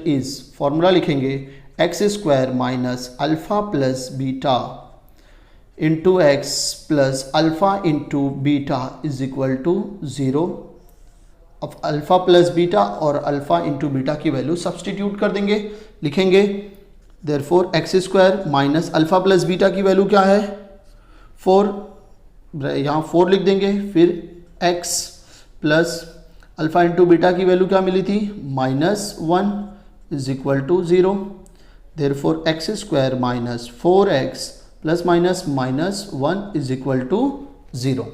is, formula लिखेंगे x square minus alpha plus beta into X plus alpha into beta is equal to 0। अब अल्फा प्लस बीटा और अल्फा इंटू बीटा की value substitute कर देंगे, लिखेंगे therefore x square minus alpha plus beta की value क्या है 4, यहाँ 4 लिख देंगे, फिर x plus alpha into beta की वैल्यू क्या मिली थी -1 is equal to 0, therefore x square minus 4x plus minus -1 is equal to 0।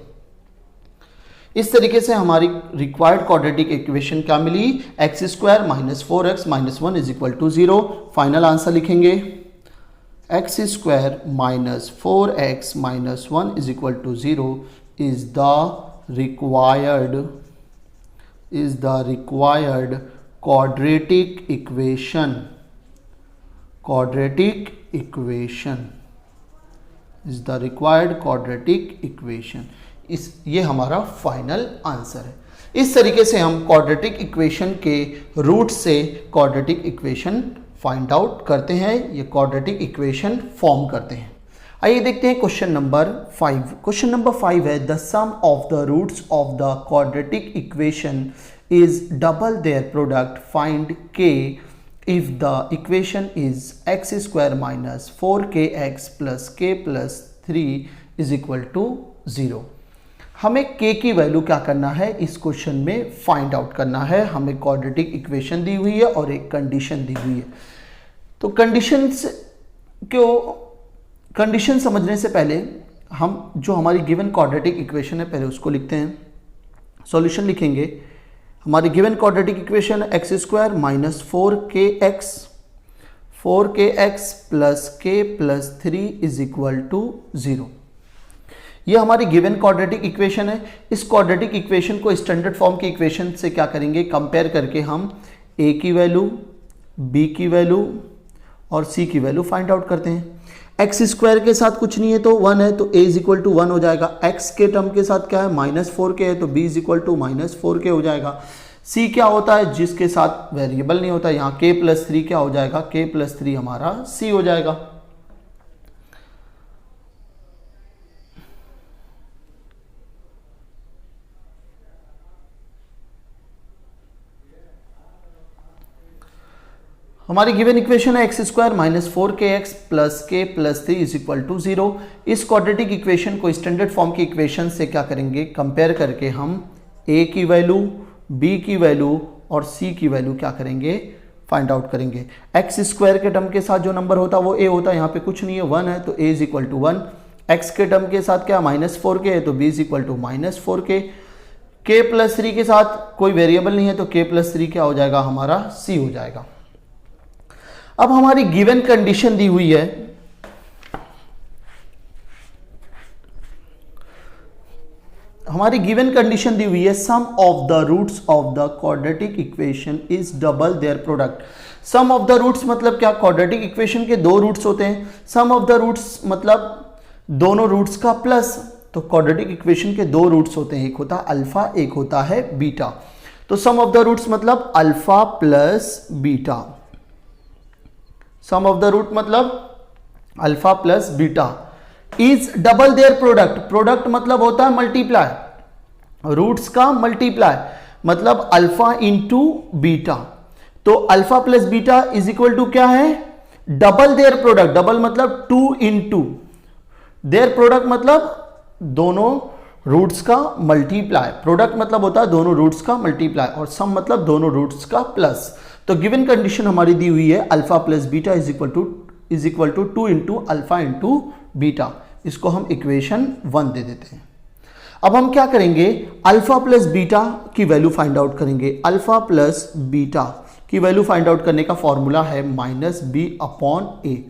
इस तरीके से हमारी रिक्वायर्ड क्वाड्रेटिक इक्वेशन क्या मिली, X square minus 4x minus 1 is equal to 0। Final answer लिखेंगे x square minus 4x minus 1 is equal to 0 is the required quadratic equation is the required quadratic equation। ये हमारा final answer है। इस तरीके से हम क्वाड्रेटिक इक्वेशन के root से क्वाड्रेटिक इक्वेशन फाइंड आउट करते हैं, ये क्वाड्रेटिक इक्वेशन फॉर्म करते हैं। आइए देखते हैं क्वेश्चन नंबर 5। क्वेश्चन नंबर 5 है the sum of the roots of the quadratic equation is double their product, find k if the equation is x square minus 4kx plus k plus 3 is equal to 0। हमें k की value क्या करना है, इस question में find out करना है। हमें क्वाड्रेटिक इक्वेशन दी हुई है और एक कंडीशन दी हुई है। तो कंडीशन समझने से पहले हम जो हमारी गिवन क्वाड्रेटिक इक्वेशन है पहले उसको लिखते हैं। सॉल्यूशन लिखेंगे, हमारी given quadratic equation x square minus 4kx plus k plus 3 is equal to 0। ये हमारी गिवन क्वाड्रेटिक इक्वेशन है। इस क्वाड्रेटिक इक्वेशन को स्टैंडर्ड फॉर्म की इक्वेशन से क्या करेंगे, कंपेयर करके हम a की वैल्यू, b की वैल्यू और c की वैल्यू फाइंड आउट करते हैं। एक्स स्क्वायर के साथ कुछ नहीं है तो 1 है, तो a इज इक्वल टू 1 हो जाएगा। x के टर्म के साथ क्या है माइनस 4k है, तो b is equal to minus 4k हो जाएगा। c क्या होता है, जिसके साथ वेरिएबल नहीं होता, यहाँ k प्लस 3 क्या हो जाएगा, k प्लस 3 हमारा c हो जाएगा। हमारी गिवन इक्वेशन है x square minus 4kx plus k plus 3 is equal to 0। इस क्वाड्रेटिक इक्वेशन को स्टैंडर्ड फॉर्म की इक्वेशन से क्या करेंगे, कंपेयर करके हम a की वैल्यू, b की वैल्यू और c की वैल्यू क्या करेंगे, फाइंड आउट करेंगे। एक्स स्क्वायर के टर्म के साथ जो नंबर होता है वो a होता है, यहाँ पे कुछ नहीं है 1 है, तो a is equal to 1। x के टर्म के साथ क्या माइनस 4k है, तो b is equal to minus 4k। k plus 3 के साथ कोई वेरिएबल नहीं है, तो k प्लस 3 क्या हो जाएगा, हमारा c हो जाएगा। अब हमारी गिवन कंडीशन दी हुई है, sum of the roots of the quadratic equation is double their product. Sum of the roots मतलब क्या, क्वाड्रेटिक इक्वेशन के 2 रूट्स होते हैं। सम ऑफ द रूट्स मतलब दोनों रूट्स का प्लस। तो क्वाड्रेटिक इक्वेशन के 2 रूट्स होते हैं, एक होता है अल्फा, एक होता है बीटा। तो सम ऑफ द रूट्स मतलब alpha plus beta. Sum of the root मतलब alpha plus beta is double their product. Product मतलब होता है मल्टीप्लाई, रूट्स का मल्टीप्लाई मतलब अल्फा इंटू बीटा। तो alpha plus beta is equal to क्या है, डबल देयर प्रोडक्ट। डबल मतलब 2 इंटू, देयर प्रोडक्ट मतलब दोनों रूट्स का मल्टीप्लाई। प्रोडक्ट मतलब होता है दोनों रूट्स का मल्टीप्लाई और सम मतलब दोनों रूट्स का प्लस। तो गिवन कंडीशन हमारी दी हुई है alpha plus beta is equal to 2 into alpha into beta. इसको हम इक्वेशन 1 दे देते हैं। अब हम क्या करेंगे, अल्फा प्लस बीटा की वैल्यू फाइंड आउट करेंगे। अल्फा प्लस बीटा की वैल्यू फाइंड आउट करने का फॉर्मूला है माइनस बी अपॉन ए।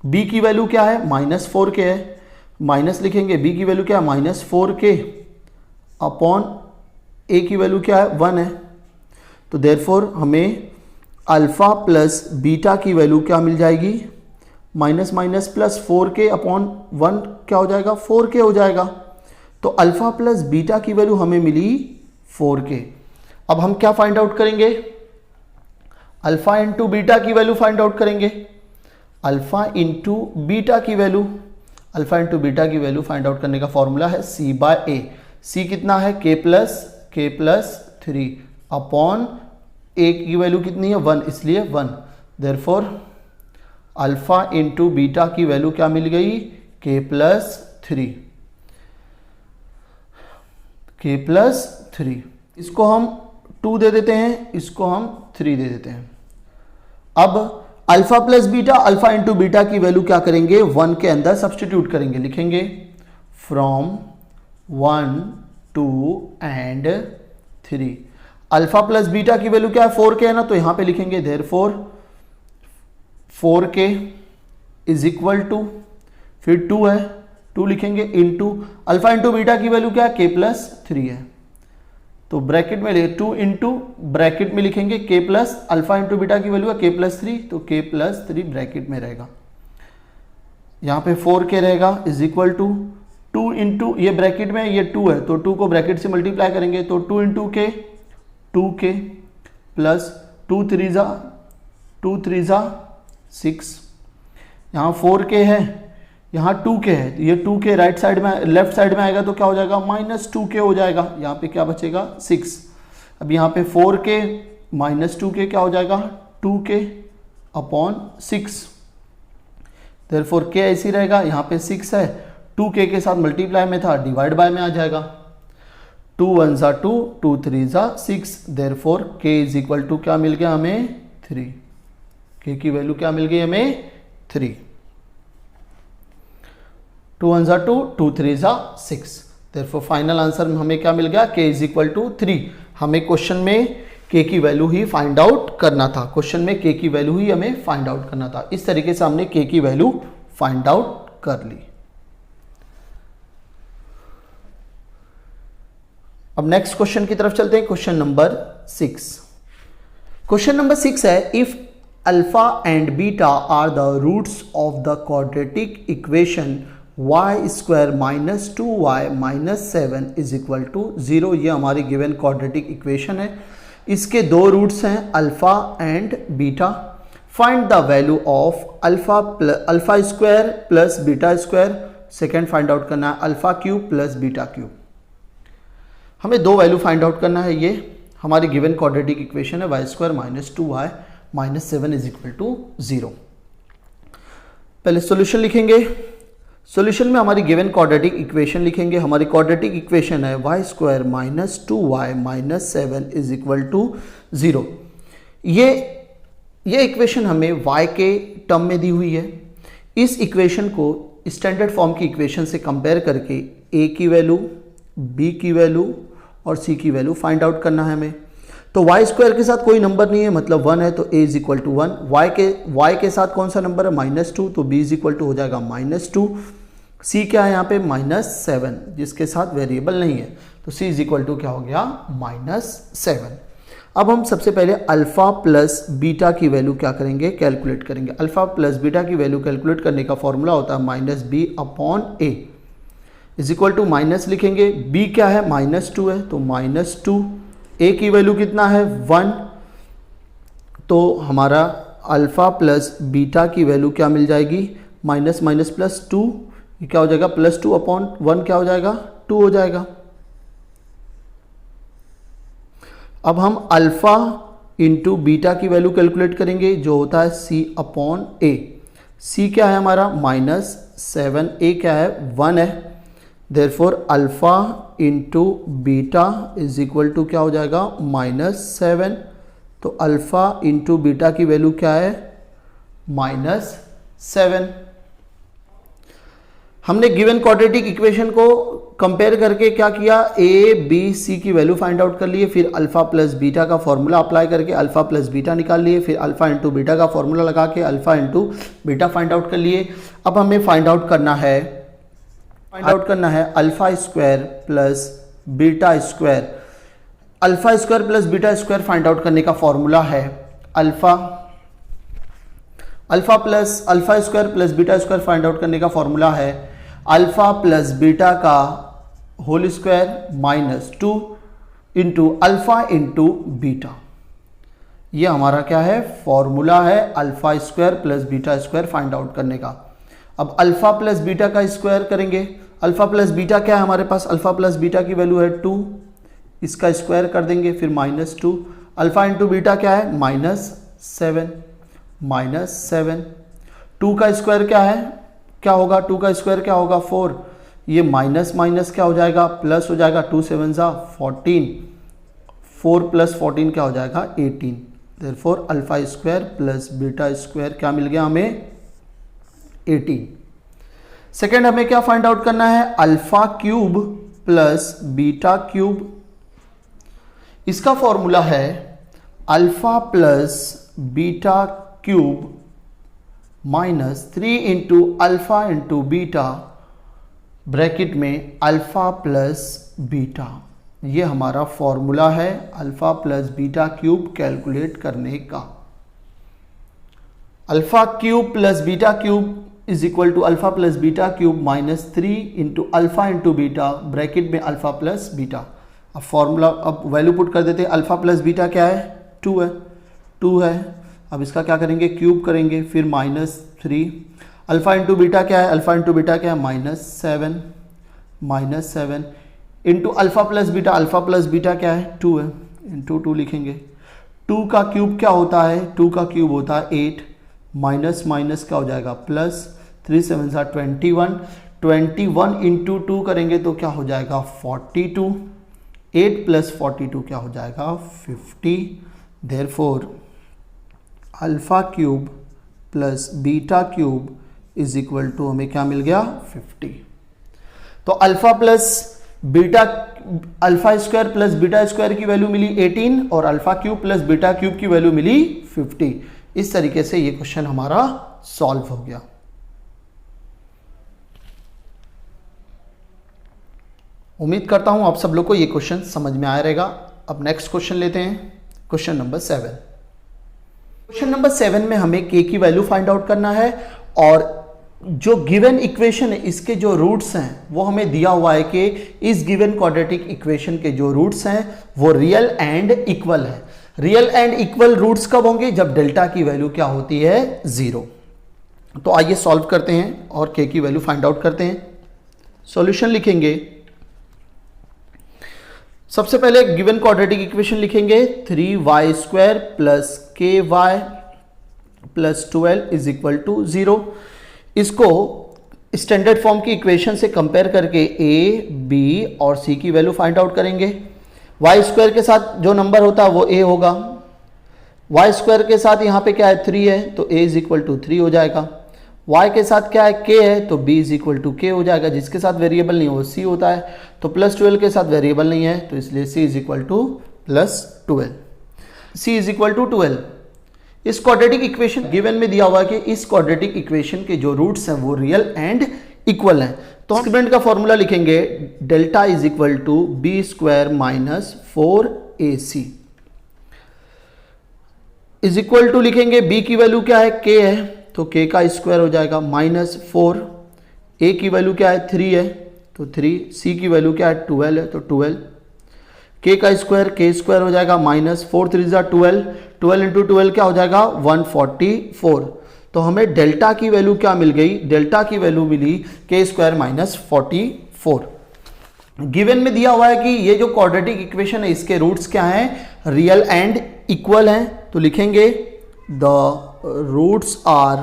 बी की वैल्यू क्या है, माइनस 4k है, माइनस लिखेंगे। बी की वैल्यू क्या है, माइनस 4k अपॉन ए की वैल्यू क्या है, 1 है। तो देयरफॉर हमें अल्फा प्लस बीटा की वैल्यू क्या मिल जाएगी, minus minus plus 4k upon 1 क्या हो जाएगा, 4k हो जाएगा। तो अल्फा प्लस बीटा की वैल्यू हमें मिली 4k। अब हम क्या फाइंड आउट करेंगे, अल्फा इंटू बीटा की वैल्यू फाइंड आउट करेंगे। अल्फा इंटू बीटा की वैल्यू, अल्फा इंटू बीटा की वैल्यू फाइंड आउट करने का फॉर्मूला है c बाय ए। c कितना है, k प्लस 3। अपॉन ए की वैल्यू कितनी है 1, इसलिए 1। देयरफॉर अल्फा इंटू बीटा की वैल्यू क्या मिल गई k+3, k+3। इसको हम 2 दे देते हैं, इसको हम 3 दे देते हैं। अब alpha plus beta, alpha into beta की वैल्यू क्या करेंगे 1 के अंदर सब्सटीट्यूट करेंगे, लिखेंगे from 1 2 and 3। Alpha plus beta की वैल्यू क्या है 4k है ना, तो यहां पे लिखेंगे therefore 4k is equal to, फिर 2 है 2 लिखेंगे इंटू अल्फा इंटू बीटा की वैल्यू क्या है k+3 है, तो ब्रैकेट में ले 2 इंटू ब्रैकेट में लिखेंगे k plus alpha into beta की वैल्यू है k+3, तो k+3 ब्रैकेट में रहेगा। यहाँ पे 4k रहेगा इज इक्वल टू 2 इंटू, ये ब्रैकेट में ये 2 है तो 2 को ब्रैकेट से मल्टीप्लाई करेंगे, तो 2 इंटू k 2k प्लस 2 3 ज़ा 6। यहाँ 4k है, यहाँ 2k है, ये 2k राइट साइड में लेफ्ट साइड में आएगा तो क्या हो जाएगा -2k हो जाएगा, यहाँ पे क्या बचेगा 6। अब यहाँ पे 4k -2k क्या हो जाएगा 2k अपॉन 6। देयरफॉर k ऐसी रहेगा, यहाँ पे 6 है 2k के साथ मल्टीप्लाई में था, डिवाइड बाय में आ जाएगा। 2 1 ज़ा 2, 2 3 ज़ा 6। Therefore k is equal to क्या मिल गया हमें 3, k की वैल्यू क्या मिल गई हमें 3। 2 1 ज़ा 2, 2 3 ज़ा 6। देयरफॉर फाइनल आंसर में हमें क्या मिल गया k इज इक्वल टू 3। हमें क्वेश्चन में k की वैल्यू ही फाइंड आउट करना था, क्वेश्चन में k की वैल्यू ही हमें फाइंड आउट करना था। इस तरीके से हमने k की वैल्यू फाइंड आउट कर ली। अब नेक्स्ट क्वेश्चन की तरफ चलते हैं, क्वेश्चन नंबर 6। क्वेश्चन नंबर 6 है if alpha and beta are the roots of the quadratic equation y² - 2y - 7 is equal to 0। ये हमारी गिवन क्वाड्रेटिक इक्वेशन है, इसके दो रूट्स हैं alpha and beta. Find the value of alpha square plus beta square. Second find out करना है alpha cube plus beta cube. हमें दो वैल्यू फाइंड आउट करना है, ये हमारी गिवन क्वाड्रेटिक इक्वेशन है y² - 2y - 7 is equal to 0। पहले सॉल्यूशन लिखेंगे, सॉल्यूशन में हमारी गिवन क्वाड्रेटिक इक्वेशन लिखेंगे। हमारी क्वाड्रेटिक इक्वेशन है y² - 2y - 7 is equal to 0। ये इक्वेशन हमें y के टर्म में दी हुई है। इस इक्वेशन को स्टैंडर्ड फॉर्म की इक्वेशन से कंपेयर करके a की वैल्यू, b की वैल्यू और c की वैल्यू फाइंड आउट करना है हमें। तो y² के साथ कोई नंबर नहीं है, मतलब 1 है, तो a is equal to 1। y के साथ कौन सा नंबर है -2, तो b इज इक्वल टू हो जाएगा -2। c क्या है यहाँ पे -7, जिसके साथ वेरिएबल नहीं है, तो c इज इक्वल टू क्या हो गया -7। अब हम सबसे पहले अल्फा प्लस बीटा की वैल्यू क्या करेंगे, कैलकुलेट करेंगे। अल्फा प्लस बीटा की वैल्यू कैलकुलेट करने का फॉर्मूला होता है -b/a is equal to minus लिखेंगे, b क्या है -2 है, तो -2, a की वैल्यू कितना है 1, तो हमारा अल्फा प्लस बीटा की वैल्यू क्या मिल जाएगी माइनस प्लस 2, ये क्या हो जाएगा +2/1 क्या हो जाएगा 2 हो जाएगा। अब हम अल्फा इंटू बीटा की वैल्यू कैलकुलेट करेंगे, जो होता है c/a। c क्या है हमारा -7, a क्या है 1 है। Therefore alpha into beta is equal to क्या हो जाएगा -7, तो अल्फा इंटू बीटा की वैल्यू क्या है -7। हमने गिवन क्वाड्रेटिक इक्वेशन को कंपेयर करके क्या किया, a b c की वैल्यू फाइंड आउट कर लिए, फिर अल्फा प्लस बीटा का फॉर्मूला अप्लाई करके अल्फा प्लस बीटा निकाल लिए, फिर अल्फा इंटू बीटा का फॉर्मूला लगा के alpha into beta find out कर लिए। अब हमें फाइंड आउट करना है alpha square plus beta square. Alpha square plus beta square find out करने का फॉर्मूला है alpha square plus beta square find out करने का फॉर्मूला है अल्फा प्लस बीटा का whole square -2 into alpha into beta. ये हमारा क्या है फॉर्मूला है alpha square plus beta square find out करने का। अब अल्फा प्लस बीटा का स्क्वायर करेंगे। अल्फा प्लस बीटा क्या है हमारे पास, अल्फा प्लस बीटा की वैल्यू है 2 इसका स्क्वायर कर देंगे, फिर -2, अल्फा इंटू बीटा क्या है -7, -7, 2 का स्क्वायर क्या है, क्या होगा, 2 का स्क्वायर क्या होगा 4, ये माइनस माइनस क्या हो जाएगा प्लस हो जाएगा, 2 7 14, 4 + 14 क्या हो जाएगा 18, therefore alpha square plus beta square क्या मिल गया हमें 18। सेकेंड हमें क्या फाइंड आउट करना है, alpha cube plus beta cube, इसका फॉर्मूला है alpha plus beta cube -3 into alpha into beta bracket में अल्फा प्लस बीटा, ये हमारा फॉर्मूला है alpha plus beta cube calculate करने का। Alpha cube plus beta cube is equal to alpha plus beta cube -3 into alpha into beta bracket में alpha plus beta. अब formula, अब value put कर देते हैं, अल्फा प्लस बीटा क्या है 2 है, अब इसका क्या करेंगे क्यूब करेंगे, फिर -3, अल्फा इंटू बीटा क्या है, अल्फा इंटू बीटा क्या है -7 इंटू अल्फा प्लस बीटा क्या है 2 है, इंटू 2 लिखेंगे, 2 का क्यूब क्या होता है, 2 का क्यूब होता है 8, माइनस माइनस क्या हो जाएगा प्लस, 3 7 21 इंटू 2 करेंगे तो क्या हो जाएगा 42, 8 + 42 क्या हो जाएगा 50, therefore alpha cube plus beta cube is equal to हमें क्या मिल गया 50। तो alpha square plus beta square की वैल्यू मिली 18 और alpha cube plus beta cube की वैल्यू मिली 50। इस तरीके से ये क्वेश्चन हमारा सॉल्व हो गया। उम्मीद करता हूं आप सब लोग को ये क्वेश्चन समझ में आया रहेगा। अब नेक्स्ट क्वेश्चन लेते हैं, क्वेश्चन नंबर 7। क्वेश्चन नंबर 7 में हमें k की वैल्यू फाइंड आउट करना है और जो गिवन इक्वेशन है इसके जो रूट्स हैं वो हमें दिया हुआ है कि इस गिवन क्वाड्रेटिक इक्वेशन के जो रूट्स हैं वो रियल एंड इक्वल है। रियल एंड इक्वल रूट्स कब होंगे, जब डेल्टा की वैल्यू क्या होती है 0। तो आइए सॉल्व करते हैं और k की वैल्यू फाइंड आउट करते हैं। सॉल्यूशन लिखेंगे, सबसे पहले गिवन क्वाड्रेटिक इक्वेशन लिखेंगे 3y² plus ky plus 12 is equal to 0। इसको स्टैंडर्ड फॉर्म की इक्वेशन से कंपेयर करके a, b और c की वैल्यू फाइंड आउट करेंगे। y² के साथ जो नंबर होता है वो a होगा, y² के साथ यहाँ पे क्या है 3 है तो a इज इक्वल टू 3 हो जाएगा। y के साथ क्या है k है तो b is equal to k हो जाएगा। जिसके साथ वेरिएबल नहीं हो वो c होता है, तो +12 के साथ वेरिएबल नहीं है तो इसलिए c is equal to +12, c is equal to 12। इस क्वाड्रेटिक इक्वेशन गिवन में दिया हुआ है कि इस क्वाड्रेटिक इक्वेशन के जो रूट्स हैं वो रियल एंड इक्वल हैं। तो इंक्रीमेंट का फॉर्मूला लिखेंगे delta is equal to b² minus 4ac is equal to लिखेंगे b की वैल्यू क्या है k है तो k का स्क्वायर हो जाएगा -4, a की वैल्यू क्या है 3 है तो 3, c की वैल्यू क्या है 12 है तो 12, k का स्क्वायर k² हो जाएगा -4 3 12, 12 इंटू 12 क्या हो जाएगा 144। तो हमें डेल्टा की वैल्यू क्या मिल गई, डेल्टा की वैल्यू मिली k² -44। गिवन में दिया हुआ है कि ये जो क्वाड्रेटिक इक्वेशन है इसके रूट्स क्या हैं, रियल एंड इक्वल हैं। तो लिखेंगे the roots are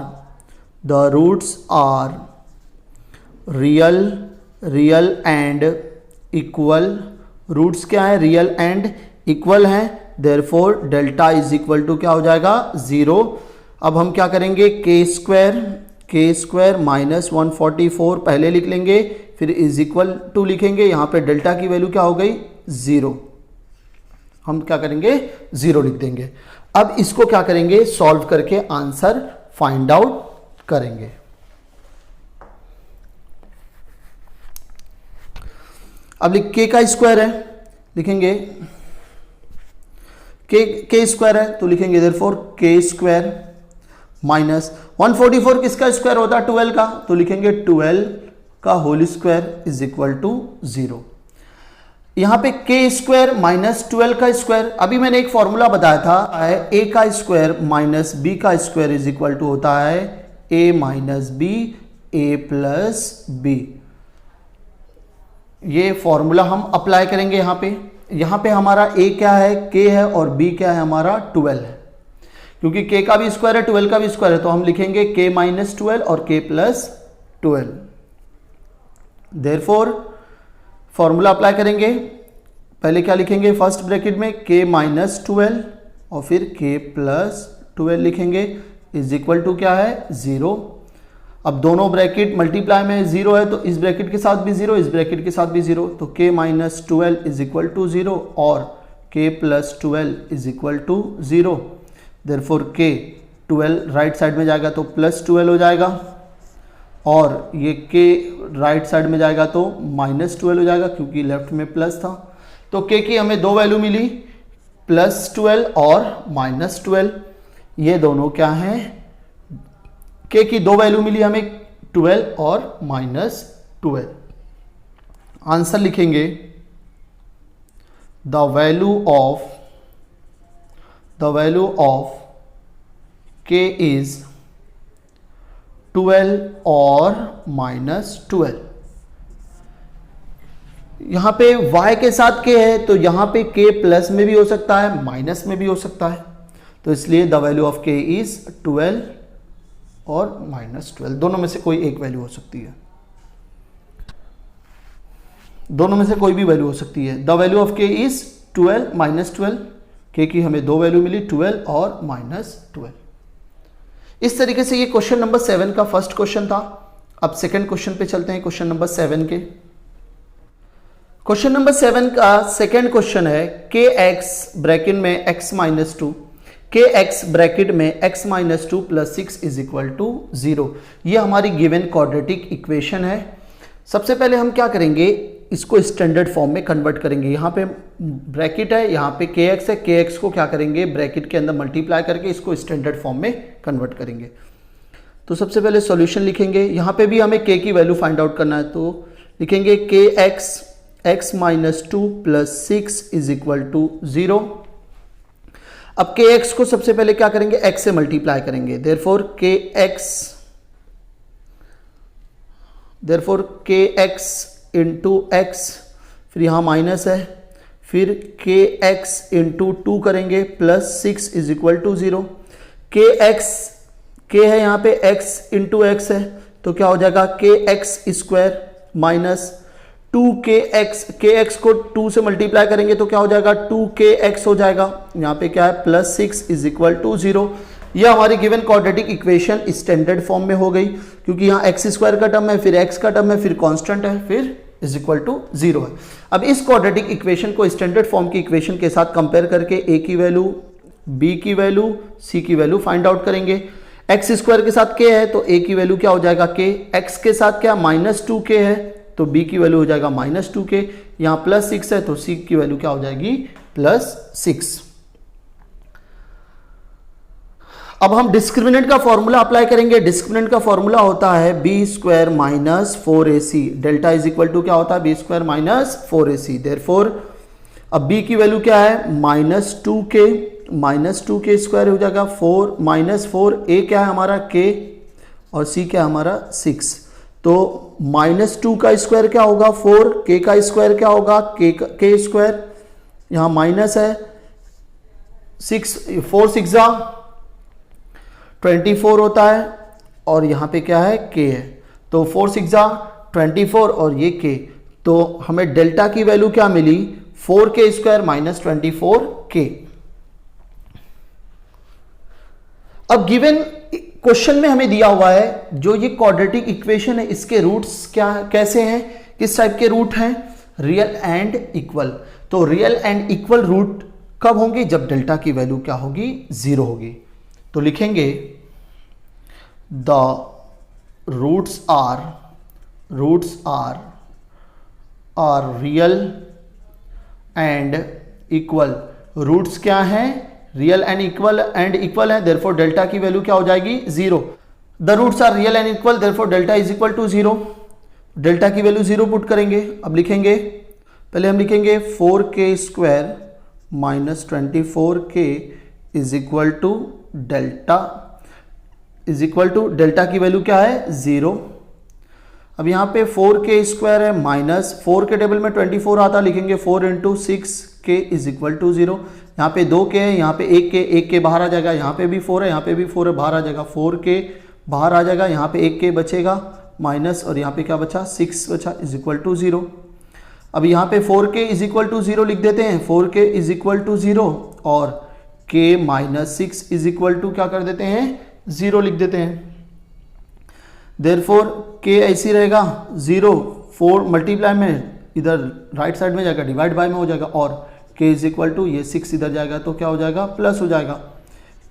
real and equal. Roots क्या है, रियल एंड इक्वल हैं, therefore delta is equal to क्या हो जाएगा 0। अब हम क्या करेंगे k² माइनस 144 पहले लिख लेंगे, फिर इज इक्वल टू लिखेंगे। यहाँ पे डेल्टा की वैल्यू क्या हो गई 0, हम क्या करेंगे 0 लिख देंगे। अब इसको क्या करेंगे सॉल्व करके आंसर फाइंड आउट करेंगे। अब k का स्क्वायर है, लिखेंगे k² है तो लिखेंगे देयरफॉर k² माइनस 144 किसका स्क्वायर होता है 12 का, तो लिखेंगे 12 का whole square is equal to 0। यहां पे k² माइनस 12 का स्क्वायर, अभी मैंने एक फॉर्मूला बताया था a का स्क्वायर माइनस b का स्क्वायर इज इक्वल टू होता है a minus b a plus b। ये फॉर्मूला हम अप्लाई करेंगे यहाँ पे। यहाँ पे हमारा a क्या है, k है, और b क्या है हमारा 12 है। क्योंकि k का भी स्क्वायर है 12 का भी स्क्वायर है, तो हम लिखेंगे k माइनस 12 और k plus 12। Therefore formula apply करेंगे। पहले क्या लिखेंगे, फर्स्ट ब्रैकेट में k माइनस 12 और फिर k प्लस 12 लिखेंगे, इज इक्वल टू क्या है 0। अब दोनों ब्रैकेट मल्टीप्लाई में 0 है, तो इस ब्रैकेट के साथ भी 0, इस ब्रैकेट के साथ भी 0, तो k minus 12 is equal to 0 और k plus 12 is equal to 0। Therefore k 12 right side में जाएगा तो प्लस 12 हो जाएगा, और ये k राइट साइड में जाएगा तो माइनस 12 हो जाएगा, क्योंकि लेफ्ट में प्लस था। तो k की हमें दो वैल्यू मिली, प्लस 12 और माइनस 12। ये दोनों क्या हैं, k की दो वैल्यू मिली हमें 12 और माइनस 12। आंसर लिखेंगे the value of k is 12 और माइनस 12। यहां पे y के साथ k है, तो यहां पे k प्लस में भी हो सकता है, माइनस में भी हो सकता है, तो इसलिए the value of k is 12 और माइनस 12। दोनों में से कोई एक वैल्यू हो सकती है, दोनों में से कोई भी वैल्यू हो सकती है। The value of k is 12 minus 12। k की हमें दो वैल्यू मिली, 12 और माइनस 12। इस तरीके से ये क्वेश्चन नंबर 7 का फर्स्ट क्वेश्चन था। अब सेकंड क्वेश्चन पे चलते हैं, क्वेश्चन नंबर 7 के। क्वेश्चन नंबर 7 का सेकंड क्वेश्चन है के एक्स ब्रैकेट में x minus 2, k x bracket में x minus 2 plus 6 is equal to 0। ये हमारी गिवन क्वाड्रेटिक इक्वेशन है। सबसे पहले हम क्या करेंगे, इसको स्टैंडर्ड फॉर्म में कन्वर्ट करेंगे। यहाँ पे ब्रैकेट है, यहाँ पे के एक्स है, के एक्स को क्या करेंगे ब्रैकेट के अंदर मल्टीप्लाई करके इसको स्टैंडर्ड फॉर्म में कन्वर्ट करेंगे। तो सबसे पहले सॉल्यूशन लिखेंगे। यहाँ पे भी हमें k की वैल्यू फाइंड आउट करना है, तो लिखेंगे k x x minus 2 plus 6 is equal to 0। अब के एक्स को सबसे पहले क्या करेंगे, x से मल्टीप्लाई करेंगे। देयरफॉर के एक्स इंटू एक्स, फिर यहाँ माइनस है, फिर के एक्स इंटू 2 करेंगे प्लस 6 इज इक्वल टू 0। के एक्स के है यहाँ पे x इंटू एक्स है, तो क्या हो जाएगा के एक्स स्क्वायर माइनस 2kx, के एक्स को 2 से मल्टीप्लाई करेंगे तो क्या हो जाएगा 2kx हो जाएगा। यहाँ पे क्या है प्लस 6 इज इक्वल टू 0। यह हमारी given quadratic equation standard form में हो गई, क्योंकि यहाँ एक्स स्क्वायर का टर्म है, फिर x का टर्म है, फिर कांस्टेंट है, फिर इज इक्वल टू 0 है। अब इस क्वाड्रेटिक इक्वेशन को स्टैंडर्ड फॉर्म की इक्वेशन के साथ कंपेयर करके a की वैल्यू, b की वैल्यू, c की वैल्यू फाइंड आउट करेंगे। एक्स स्क्वायर के साथ k है, तो a की वैल्यू क्या हो जाएगा k, x के साथ क्या माइनस 2k है, तो b की वैल्यू हो जाएगा माइनस 2k, यहाँ प्लस 6 है, तो c की वैल्यू क्या हो जाएगी प्लस 6। अब हम डिस्क्रिमिनेंट का फॉर्मूला अप्लाई करेंगे। डिस्क्रिमिनेंट का फॉर्मूला होता है b square minus 4ac। Delta is equal to क्या होता है, b square minus 4ac। Therefore अब b की वैल्यू क्या है minus 2k, minus 2k square हो जाएगा 4 माइनस 4, a क्या है हमारा k और c क्या है हमारा 6। तो माइनस 2 का स्क्वायर क्या होगा 4, k का स्क्वायर क्या होगा k स्क्वायर, यहाँ माइनस है 6, 4 6 24 होता है, और यहाँ पे क्या है k है, तो 4 6 24 और ये k, तो हमें डेल्टा की वैल्यू क्या मिली 4k स्क्वायर माइनस 24k। अब गिवन क्वेश्चन में हमें दिया हुआ है जो ये क्वाड्रेटिक इक्वेशन है, इसके रूट्स क्या कैसे हैं, किस टाइप के रूट हैं, रियल एंड इक्वल। तो रियल एंड इक्वल रूट कब होंगे, जब डेल्टा की वैल्यू क्या होगी 0 होगी। तो लिखेंगे the roots are real and equal. Roots क्या हैं, रियल एंड इक्वल है, देयरफॉर डेल्टा की वैल्यू क्या हो जाएगी 0। The roots are real and equal, therefore delta is equal to 0। Delta की वैल्यू 0 पुट करेंगे। अब लिखेंगे, पहले हम लिखेंगे 4k square minus 24k is equal to delta, is equal to delta की वैल्यू क्या है 0। अब यहाँ पे 4k² है माइनस 4 के टेबल में 24 आता, लिखेंगे 4 into 6k is equal to 0। यहाँ पे 2k है, यहाँ पे 1k बाहर आ जाएगा, यहाँ पे भी 4 है, यहाँ पे भी 4 है, बाहर आ जाएगा, 4k बाहर आ जाएगा, यहाँ पे 1k बचेगा माइनस, और यहाँ पे क्या बचा 6 बचा इज इक्वल टू 0। अब यहाँ पे 4k इज इक्वल टू 0 लिख देते हैं, 4k इज इक्वल टू 0 और k minus 6 is equal to क्या कर देते हैं 0 लिख देते हैं। देयरफॉर k ऐसी रहेगा 0, 4 मल्टीप्लाई में इधर राइट साइड में जाएगा, डिवाइड बाय में हो जाएगा, और k इज इक्वल टू ये 6 इधर जाएगा तो क्या हो जाएगा प्लस हो जाएगा।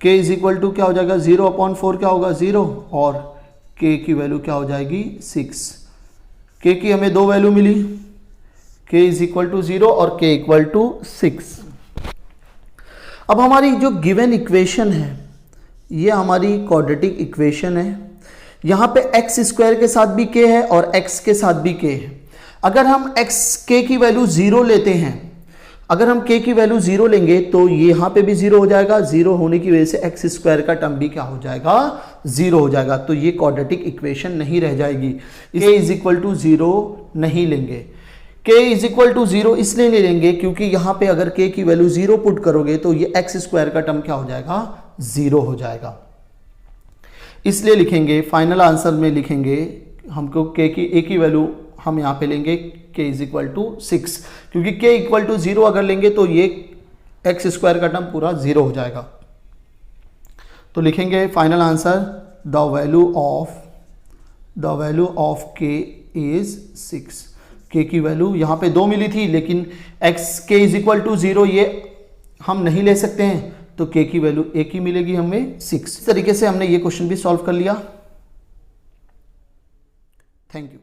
k इज इक्वल टू क्या हो जाएगा 0/4 क्या होगा 0, और k की वैल्यू क्या हो जाएगी 6। k की हमें दो वैल्यू मिली, k इज इक्वल टू 0 और k इक्वल टू 6। अब हमारी जो गिवन इक्वेशन है ये हमारी क्वाड्रेटिक इक्वेशन है। यहाँ पे x² के साथ भी k है और x के साथ भी k है। अगर हम k की वैल्यू 0 लेते हैं, अगर हम k की वैल्यू 0 लेंगे तो ये यहाँ पे भी 0 हो जाएगा, 0 होने की वजह से x² का टर्म भी क्या हो जाएगा 0 हो जाएगा, तो ये क्वाड्रेटिक इक्वेशन नहीं रह जाएगी। k इज इक्वल टू 0 नहीं लेंगे, k इज इक्वल टू 0 इसलिए नहीं लेंगे क्योंकि यहाँ पे अगर k की वैल्यू 0 पुट करोगे तो ये x² का टर्म क्या हो जाएगा 0 हो जाएगा, इसलिए लिखेंगे फाइनल आंसर में लिखेंगे हमको k की a की वैल्यू हम यहाँ पे लेंगे k इज इक्वल टू 6, क्योंकि k इक्वल टू 0 अगर लेंगे तो ये x² का टर्म पूरा 0 हो जाएगा। तो लिखेंगे final answer the value of k is 6। k की वैल्यू यहाँ पे 2 मिली थी, लेकिन k इज इक्वल टू 0 ये हम नहीं ले सकते हैं, तो k की वैल्यू 1 ही मिलेगी हमें 6। इस तरीके से हमने ये क्वेश्चन भी सॉल्व कर लिया। Thank you.